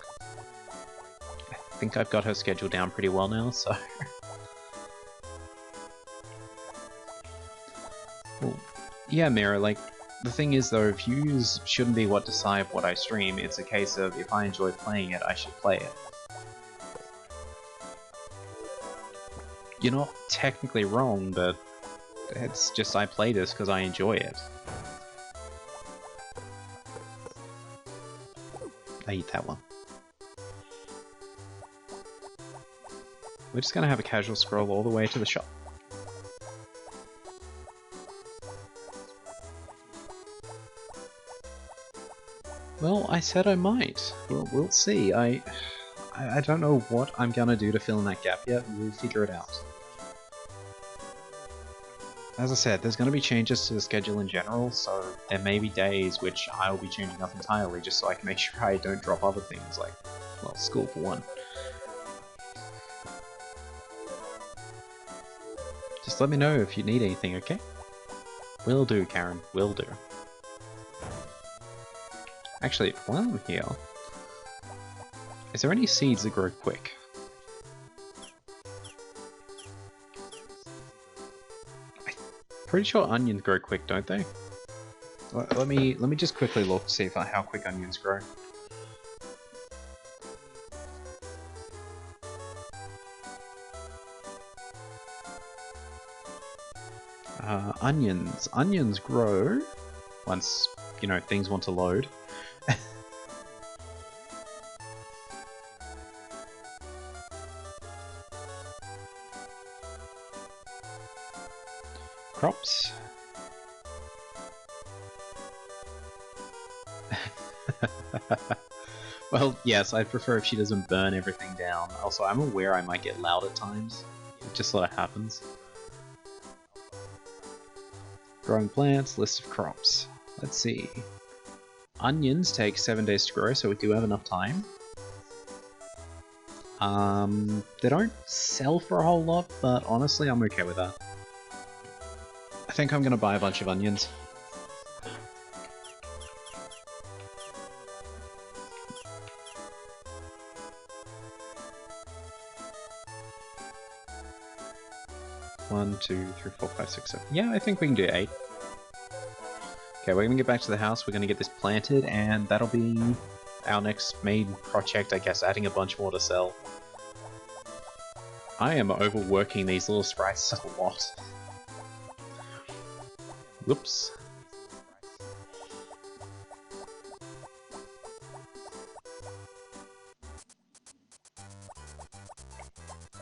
Speaker 1: I think I've got her schedule down pretty well now, so... Well, yeah, Mira, like, the thing is though, views shouldn't be what decide what I stream, it's a case of if I enjoy playing it, I should play it. You're not technically wrong, but it's just I play this because I enjoy it. I eat that one. We're just gonna have a casual scroll all the way to the shop. Well, I said I might. We'll see. I don't know what I'm gonna do to fill in that gap yet. We'll figure it out. As I said, there's gonna be changes to the schedule in general, so there may be days which I'll be changing up entirely just so I can make sure I don't drop other things, like, well, school for one. Just let me know if you need anything, okay? Will do, Karen. Will do. Actually, while I'm here, is there any seeds that grow quick? I'm pretty sure onions grow quick, don't they? Let me just quickly look to see if how quick onions grow. Onions grow once, you know, things want to load. Crops. Well, yes, I'd prefer if she doesn't burn everything down. Also, I'm aware I might get loud at times. It just sort of happens. Growing plants, list of crops. Let's see. Onions take 7 days to grow, so we do have enough time. They don't sell for a whole lot, but honestly, I'm okay with that. I think I'm gonna buy a bunch of onions. 1, 2, 3, 4, 5, 6, 7. Yeah, I think we can do 8. Okay, we're gonna get back to the house, we're gonna get this planted, and that'll be our next main project, I guess, adding a bunch more to sell. I am overworking these little sprites a lot. Whoops.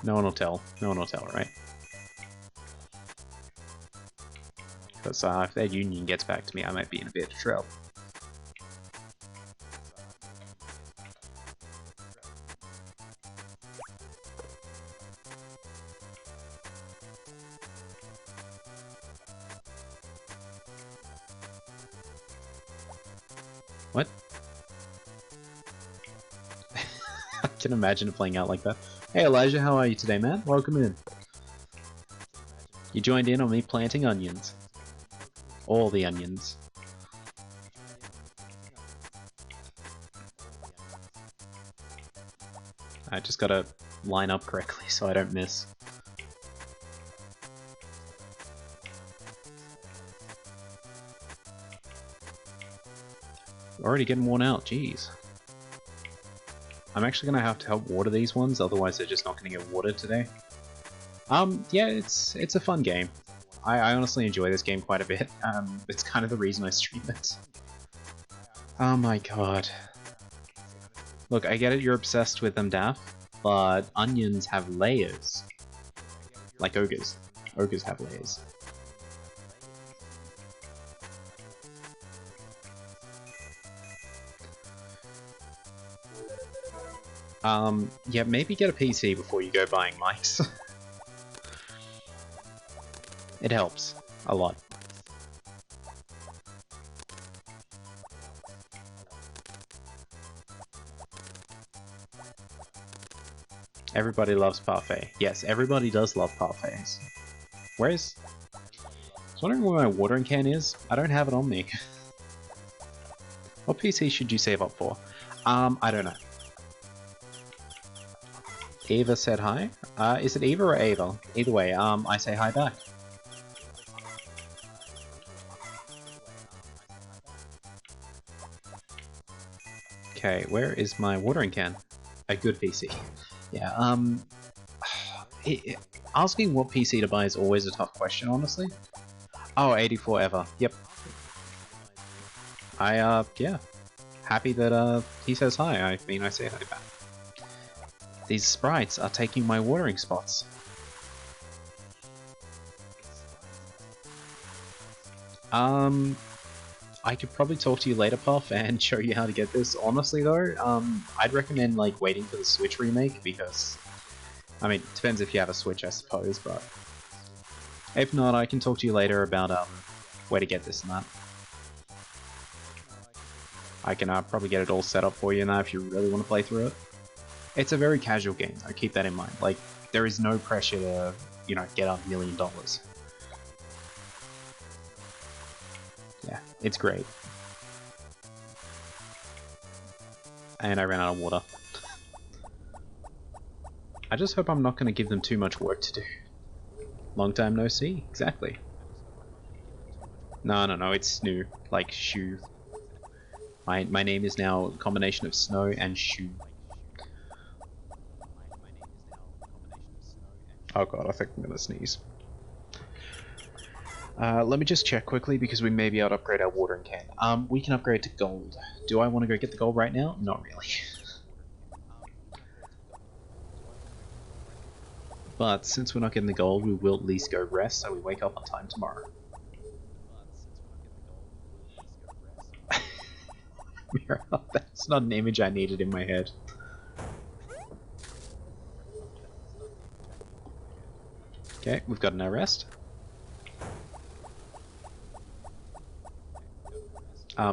Speaker 1: No one will tell. No one will tell, right? Because if their union gets back to me, I might be in a bit of trouble. What? I can imagine it playing out like that. Hey Elijah, how are you today, man? Welcome in. You joined in on me planting onions. All the onions. I just gotta line up correctly so I don't miss. Already getting worn out, jeez. I'm actually gonna have to help water these ones, otherwise they're just not gonna get watered today. Yeah, it's a fun game. I honestly enjoy this game quite a bit. It's kind of the reason I stream it. Oh my god. Look, I get it, you're obsessed with them, Daff, but onions have layers. Like ogres. Ogres have layers. Yeah, maybe get a PC before you go buying mics. It helps. A lot. Everybody loves parfait. Yes, everybody does love parfaits. Where's... I was wondering where my watering can is. I don't have it on me. What PC should you save up for? I don't know. Eva said hi. Is it Eva or Ava? Either way, I say hi back. Okay, where is my watering can? A good PC. Yeah, asking what PC to buy is always a tough question, honestly. Oh, 84 Eva. Yep. Yeah. Happy that, he says hi. I mean, I say hi back. These sprites are taking my watering spots. I could probably talk to you later, Puff, and show you how to get this. Honestly, though, I'd recommend, like, waiting for the Switch remake, because... I mean, it depends if you have a Switch, I suppose, but... If not, I can talk to you later about, where to get this and that. I can, probably get it all set up for you now if you really want to play through it. It's a very casual game, though, keep that in mind. Like, there is no pressure to, you know, get $1 million. Yeah, it's great. And I ran out of water. I just hope I'm not going to give them too much work to do. Long time no see, exactly. No, it's Snoo, like shoe. My name is now a combination of snow and shoe. Oh god, I think I'm gonna sneeze. Let me just check quickly because we may be able to upgrade our watering can. We can upgrade to gold. Do I want to go get the gold right now? Not really. But since we're not getting the gold, we will at least go rest so we wake up on time tomorrow. That's not an image I needed in my head. Okay, we've got an arrest.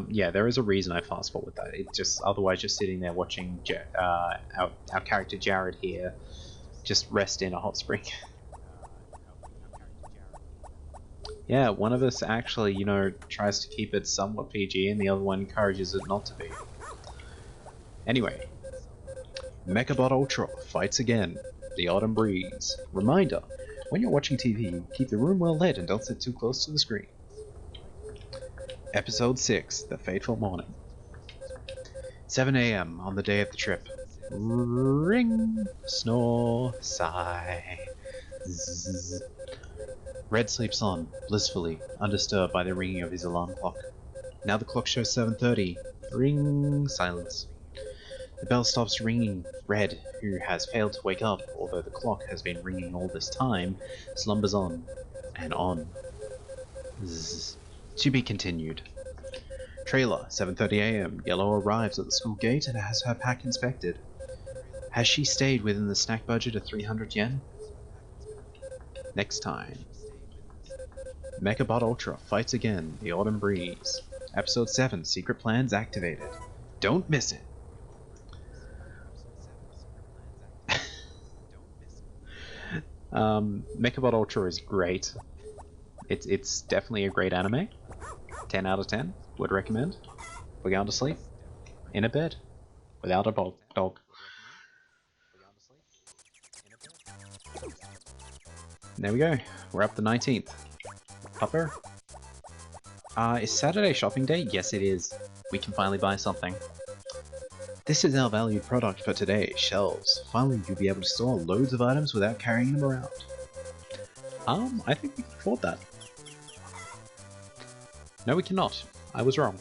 Speaker 1: Yeah, there is a reason I fast forward that. It's just otherwise just sitting there watching our character Jared here just rest in a hot spring. Yeah, one of us actually, you know, tries to keep it somewhat PG and the other one encourages it not to be. Anyway, Mechabot Ultra fights again. The Autumn Breeze. Reminder, When you're watching TV, keep the room well lit and don't sit too close to the screen. Episode 6, The Fateful Morning. 7 AM on the day of the trip. Ring, snore, sigh. Zzz. Red sleeps on, blissfully, undisturbed by the ringing of his alarm clock. Now the clock shows 7:30. Ring, silence. The bell stops ringing. Red, who has failed to wake up, although the clock has been ringing all this time, slumbers on and on. Zzz. To be continued. Trailer, 7:30 AM. Yellow arrives at the school gate and has her pack inspected. Has she stayed within the snack budget of 300 yen? Next time. Mechabot Ultra fights again, the autumn breeze. Episode 7, Secret Plans activated. Don't miss it. Mechabot Ultra is great. It's definitely a great anime. 10 out of 10. Would recommend. We're going to sleep. In a bed. Without a dog. There we go. We're up the 19th. Upper? Is Saturday shopping day? Yes, it is. We can finally buy something. This is our valued product for today, shelves. Finally, you'll be able to store loads of items without carrying them around. I think we can afford that. No, we cannot. I was wrong.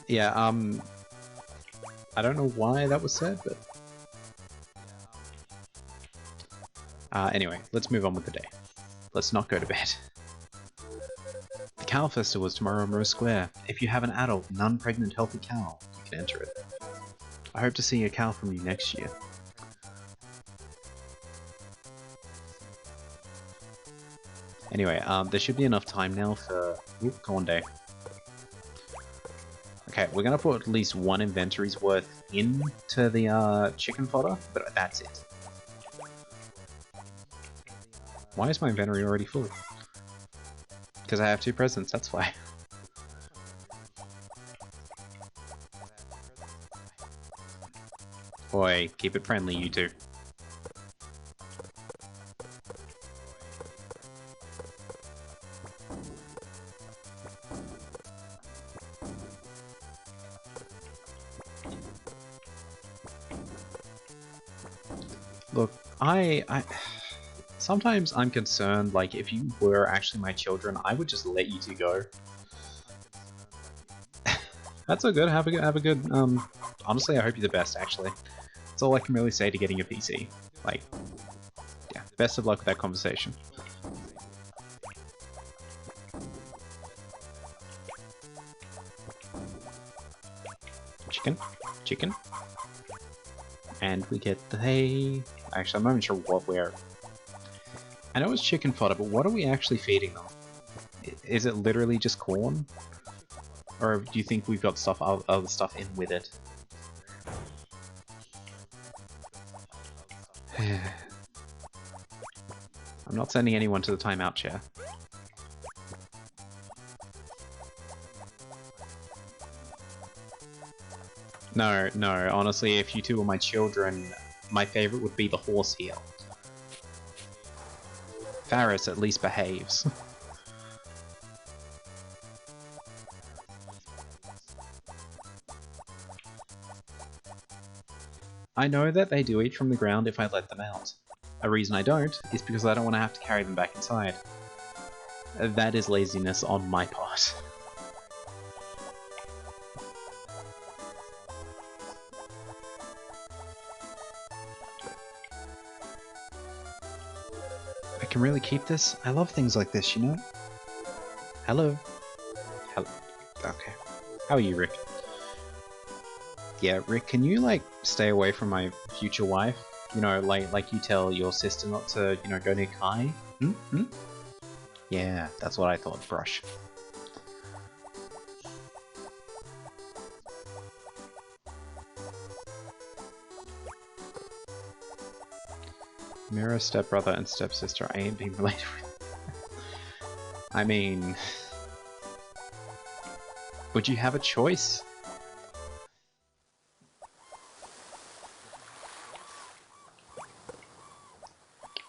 Speaker 1: Yeah, I don't know why that was said, but... anyway, let's move on with the day. Let's not go to bed. The Cow Festival is tomorrow in Rose Square. If you have an adult, non-pregnant healthy cow, you can enter it. I hope to see a cow from you next year. Anyway, there should be enough time now for... Oop, corn day. Okay, we're gonna put at least one inventory's worth into the chicken fodder, but that's it. Why is my inventory already full? Because I have 2 presents, that's why. Boy, keep it friendly, you two. Look, sometimes I'm concerned, like, if you were actually my children, I would just let you two go. That's all good, have a good, honestly, I hope you're the best, actually. That's all I can really say to getting a PC. Like, yeah, best of luck with that conversation. Chicken. And we get the hay. Actually, I'm not even sure what we're... I know it's chicken fodder, but what are we actually feeding them? Is it literally just corn? Or do you think we've got stuff, other stuff in with it? I'm not sending anyone to the timeout chair. No, honestly, if you two were my children, my favorite would be the horse here. Faris at least behaves. I know that they do eat from the ground if I let them out. A reason I don't is because I don't want to have to carry them back inside. That is laziness on my part. I can really keep this? I love things like this, you know? Hello? Hello? Okay. How are you, Rick? Yeah, Rick, can you, like, stay away from my future wife? You know, like you tell your sister not to, you know, go near Kai? Hmm? Yeah, that's what I thought, Brush. Mirror, stepbrother, and stepsister I ain't being related with. I mean... would you have a choice?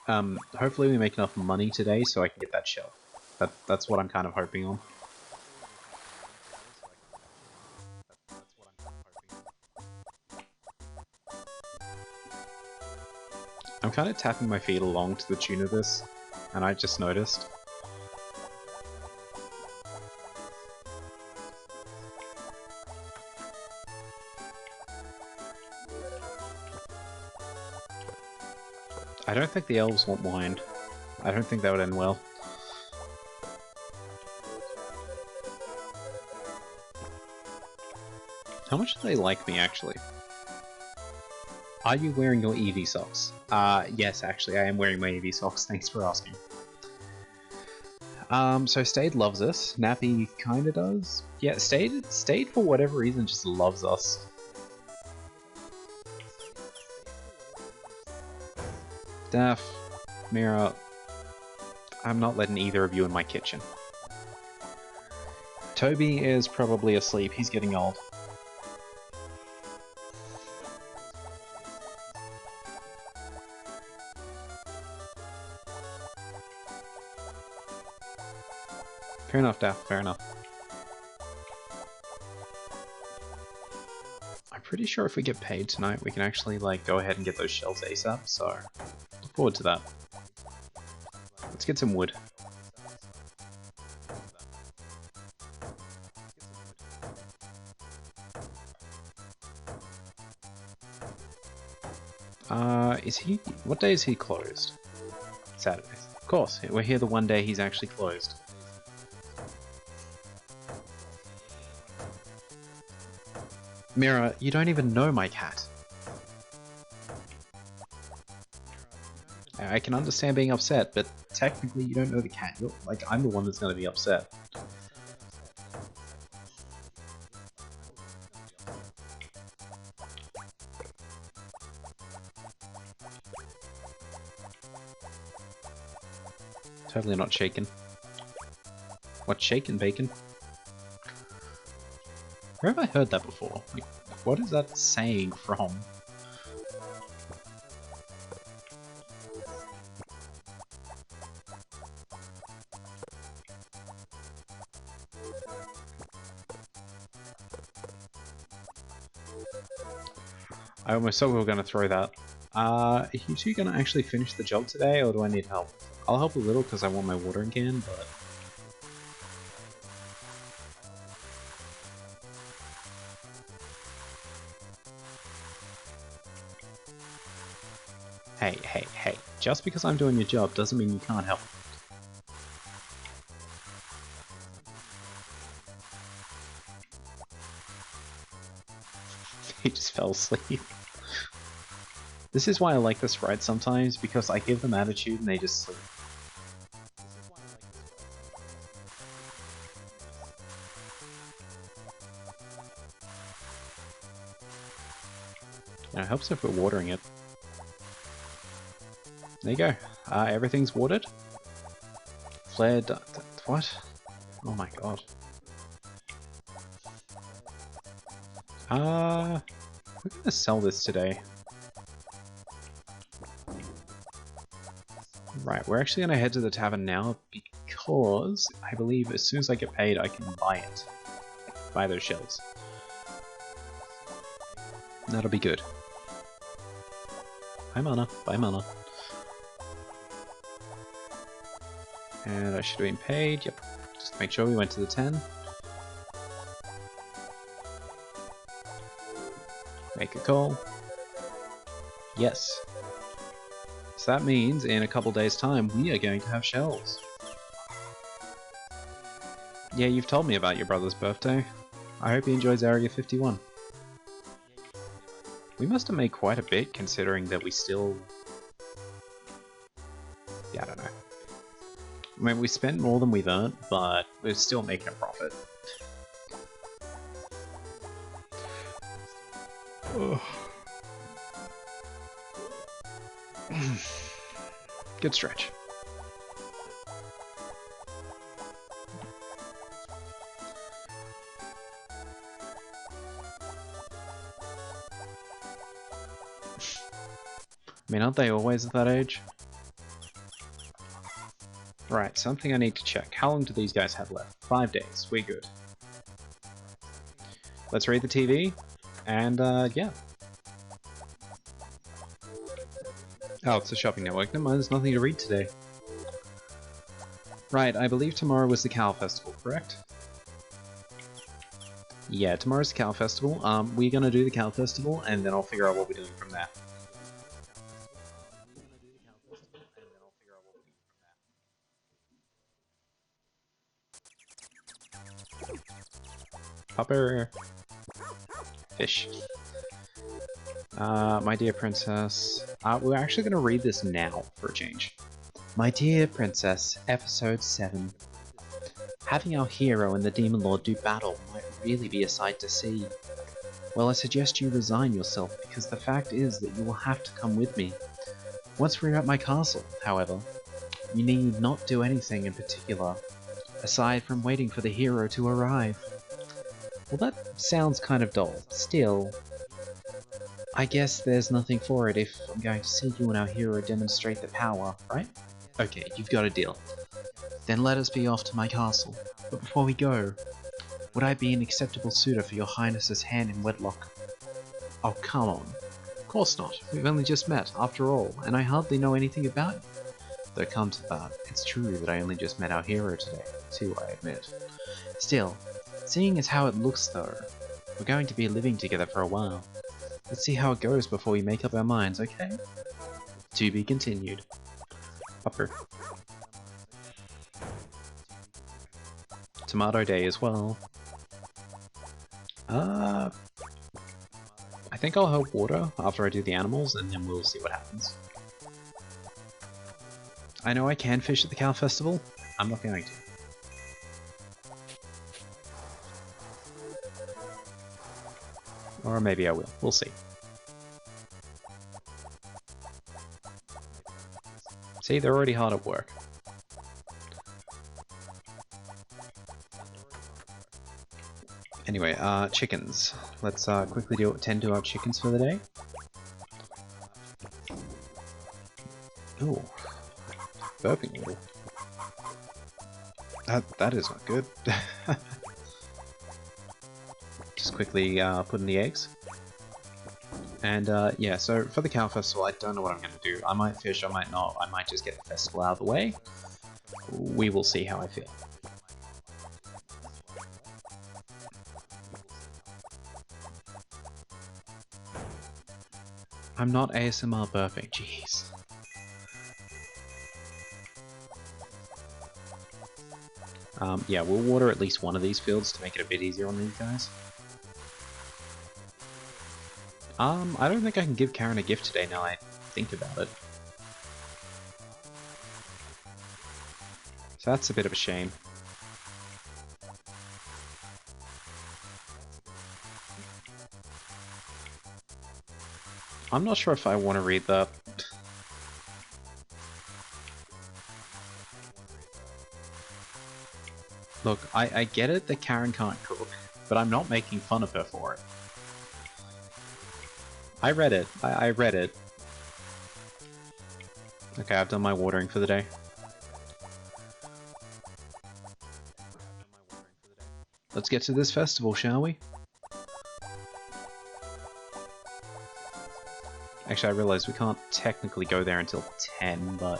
Speaker 1: Hopefully we make enough money today so I can get that shell. That's what I'm kind of hoping on. I'm kind of tapping my feet along to the tune of this, and I just noticed. I don't think the elves won't mind. I don't think that would end well. How much do they like me, actually? Are you wearing your Eevee socks? Yes, actually, I am wearing my Eevee socks. Thanks for asking. So Stade loves us. Nappy kinda does. Yeah, Stade for whatever reason just loves us. Daff, Mira, I'm not letting either of you in my kitchen. Toby is probably asleep. He's getting old. Fair enough, Daff, fair enough. I'm pretty sure if we get paid tonight, we can actually, like, go ahead and get those shells ASAP, so look forward to that. Let's get some wood. What day is he closed? Saturday. Of course, we're here the one day he's actually closed. Mira, you don't even know my cat. I can understand being upset, but technically you don't know the cat. I'm the one that's gonna be upset. Totally not shaken. What's shaken, bacon? Where have I heard that before? Like, what is that saying from? I almost thought we were going to throw that. Are you two going to actually finish the job today, or do I need help? I'll help a little because I want my watering can, but... Hey. Just because I'm doing your job doesn't mean you can't help. He just fell asleep. This is why I like this ride sometimes, because I give them attitude and they just sleep. And it helps if we're watering it. There you go. Everything's watered. Flared... what? Oh my god. We're gonna sell this today. Right, we're actually gonna head to the tavern now because I believe as soon as I get paid I can buy it. Buy those shells. That'll be good. Bye mana, bye mana. And I should have been paid, yep. Just make sure we went to the 10. Make a call. Yes. So that means in a couple days' time we are going to have shells. Yeah, you've told me about your brother's birthday. I hope he enjoys Area 51. We must have made quite a bit considering that we still... yeah, I don't know. I mean, we spent more than we've earned, but we're still making a profit. Good stretch. I mean, aren't they always at that age? Right, something I need to check. How long do these guys have left? 5 days. We're good. Let's read the TV, and yeah. Oh, it's the shopping network. Never mind, there's nothing to read today. Right, I believe tomorrow was the Cow Festival, correct? Yeah, tomorrow's the Cow Festival. We're gonna do the Cow Festival, and then I'll figure out what we're doing from there. Popper! Fish. My dear princess. We're actually gonna read this now, for a change. My dear princess, episode 7. Having our hero and the Demon Lord do battle might really be a sight to see. Well, I suggest you resign yourself, because the fact is that you will have to come with me. Once we're at my castle, however, you need not do anything in particular, aside from waiting for the hero to arrive. Well, that sounds kind of dull. Still, I guess there's nothing for it if I'm going to see you and our hero demonstrate the power, right? Okay, you've got a deal. Then let us be off to my castle. But before we go, would I be an acceptable suitor for your highness's hand in wedlock? Oh, come on. Of course not. We've only just met, after all, and I hardly know anything about you. Though come to that, it's true that I only just met our hero today, too, I admit. Still, seeing as how it looks though, we're going to be living together for a while. Let's see how it goes before we make up our minds, okay? To be continued. Upper. Tomato Day as well. I think I'll help water after I do the animals, and then we'll see what happens. I know I can fish at the Cow Festival. I'm not going to. Or maybe I will. We'll see. See, they're already hard at work. Anyway, chickens. Let's quickly tend to our chickens for the day. Ooh. Burping a little. That is not good. Just quickly put in the eggs. And yeah, so for the Cow Festival, I don't know what I'm going to do. I might fish, I might not. I might just get the festival out of the way. We will see how I feel. I'm not ASMR burping, jeez. Yeah, we'll water at least one of these fields to make it a bit easier on these guys. I don't think I can give Karen a gift today now I think about it. So that's a bit of a shame. I'm not sure if I want to read that. Look, I get it that Karen can't cook, but I'm not making fun of her for it. I read it. I read it. Okay, I've done my watering for the day. Let's get to this festival, shall we? Actually, I realized we can't technically go there until 10, but...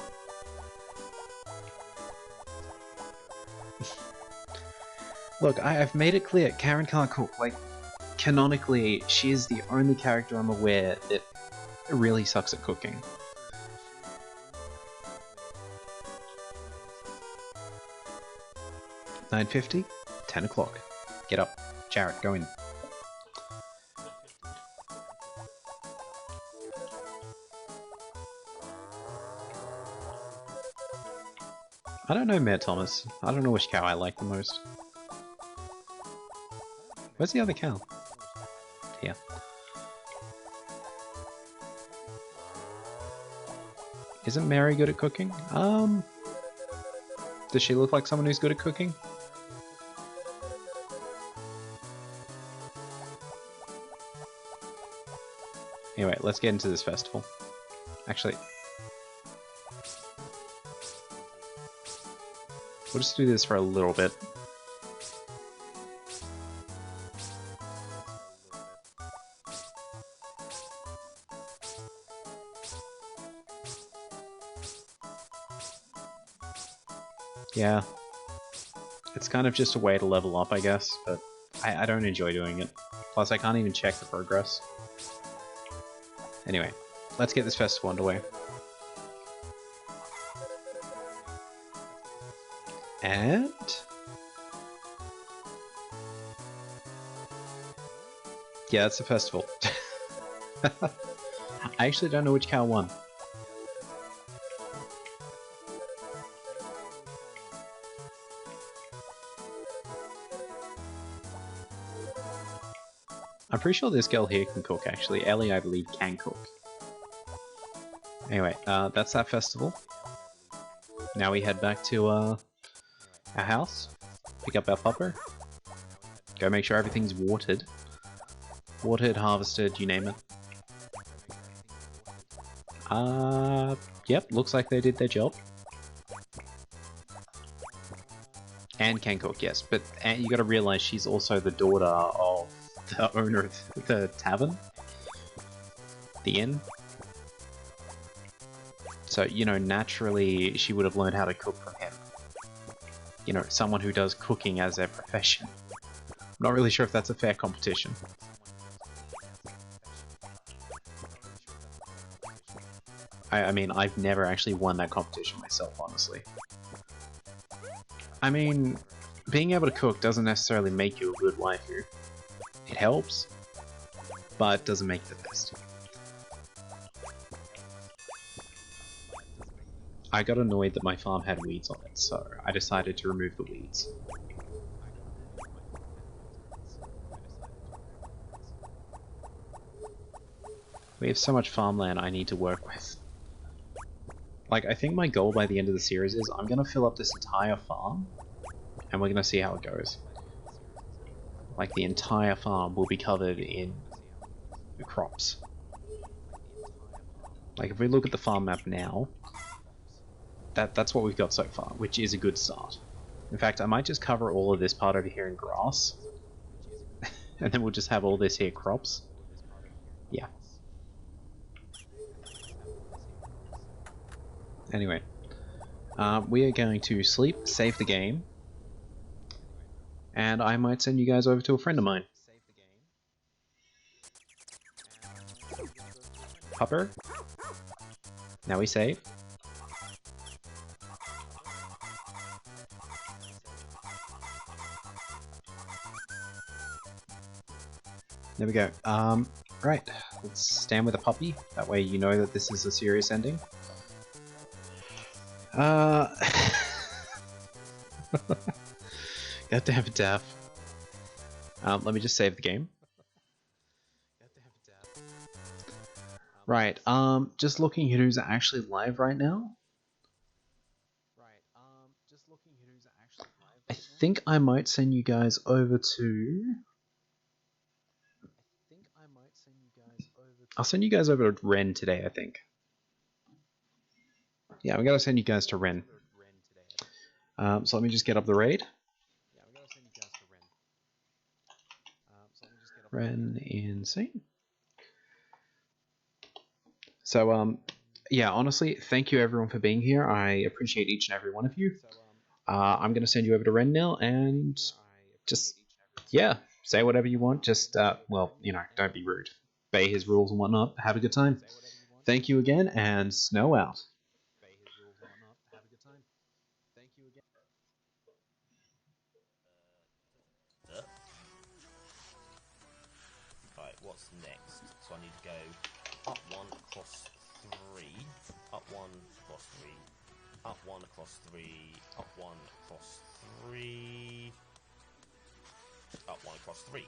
Speaker 1: Look, I've made it clear, Karen can't cook. Like, canonically, she is the only character I'm aware that really sucks at cooking. $9.50? 10 o'clock. Get up. Jared, go in. I don't know, Mayor Thomas. I don't know which cow I like the most. Where's the other cow? Here. Isn't Mary good at cooking? Does she look like someone who's good at cooking? Anyway, let's get into this festival. Actually... We'll just do this for a little bit. Yeah. It's kind of just a way to level up, I guess, but I don't enjoy doing it. Plus, I can't even check the progress. Anyway, let's get this festival underway. And... yeah, it's a festival. I actually don't know which cow won. I'm pretty sure this girl here can cook, actually. Ellie, I believe, can cook. Anyway, that's that festival. Now we head back to our house, pick up our pupper, go make sure everything's watered. Watered, harvested, you name it. Yep, looks like they did their job. Anne can cook, yes, but Anne, you gotta realize she's also the daughter of the owner of the tavern. The inn. So, you know, naturally she would have learned how to cook from him. You know, someone who does cooking as their profession. I'm not really sure if that's a fair competition. I mean, I've never actually won that competition myself, honestly. I mean, being able to cook doesn't necessarily make you a good waifu. It helps, but it doesn't make you the best. I got annoyed that my farm had weeds on it, so I decided to remove the weeds. We have so much farmland I need to work with. Like, I think my goal by the end of the series is I'm gonna fill up this entire farm, and we're gonna see how it goes. Like, the entire farm will be covered in crops. Like, if we look at the farm map now, that's what we've got so far, which is a good start. In fact, I might just cover all of this part over here in grass, and then we'll just have all this here crops. Yeah. Anyway, we are going to sleep, save the game, and I might send you guys over to a friend of mine. Pupper. Now we save. There we go. Right. Let's stand with a puppy. That way you know that this is a serious ending. Goddamn it, Daff. Let me just save the game. Right, just looking at who's actually live right now. I think I might send you guys over to... I'll send you guys over to Ren today, I think. Yeah, I'm gonna send you guys to Ren. So let me just get up the raid. Ren Insane. So, yeah, honestly, thank you everyone for being here. I appreciate each and every one of you. I'm going to send you over to Ren now, and just, yeah, say whatever you want. Just, well, you know, don't be rude. Obey his rules and whatnot. Have a good time. Thank you again, and snow out.
Speaker 4: Right, what's next? So I need to go up 1, across 3, up 1, across 3, up 1, across 3, up 1, across 3, up 1, across 3.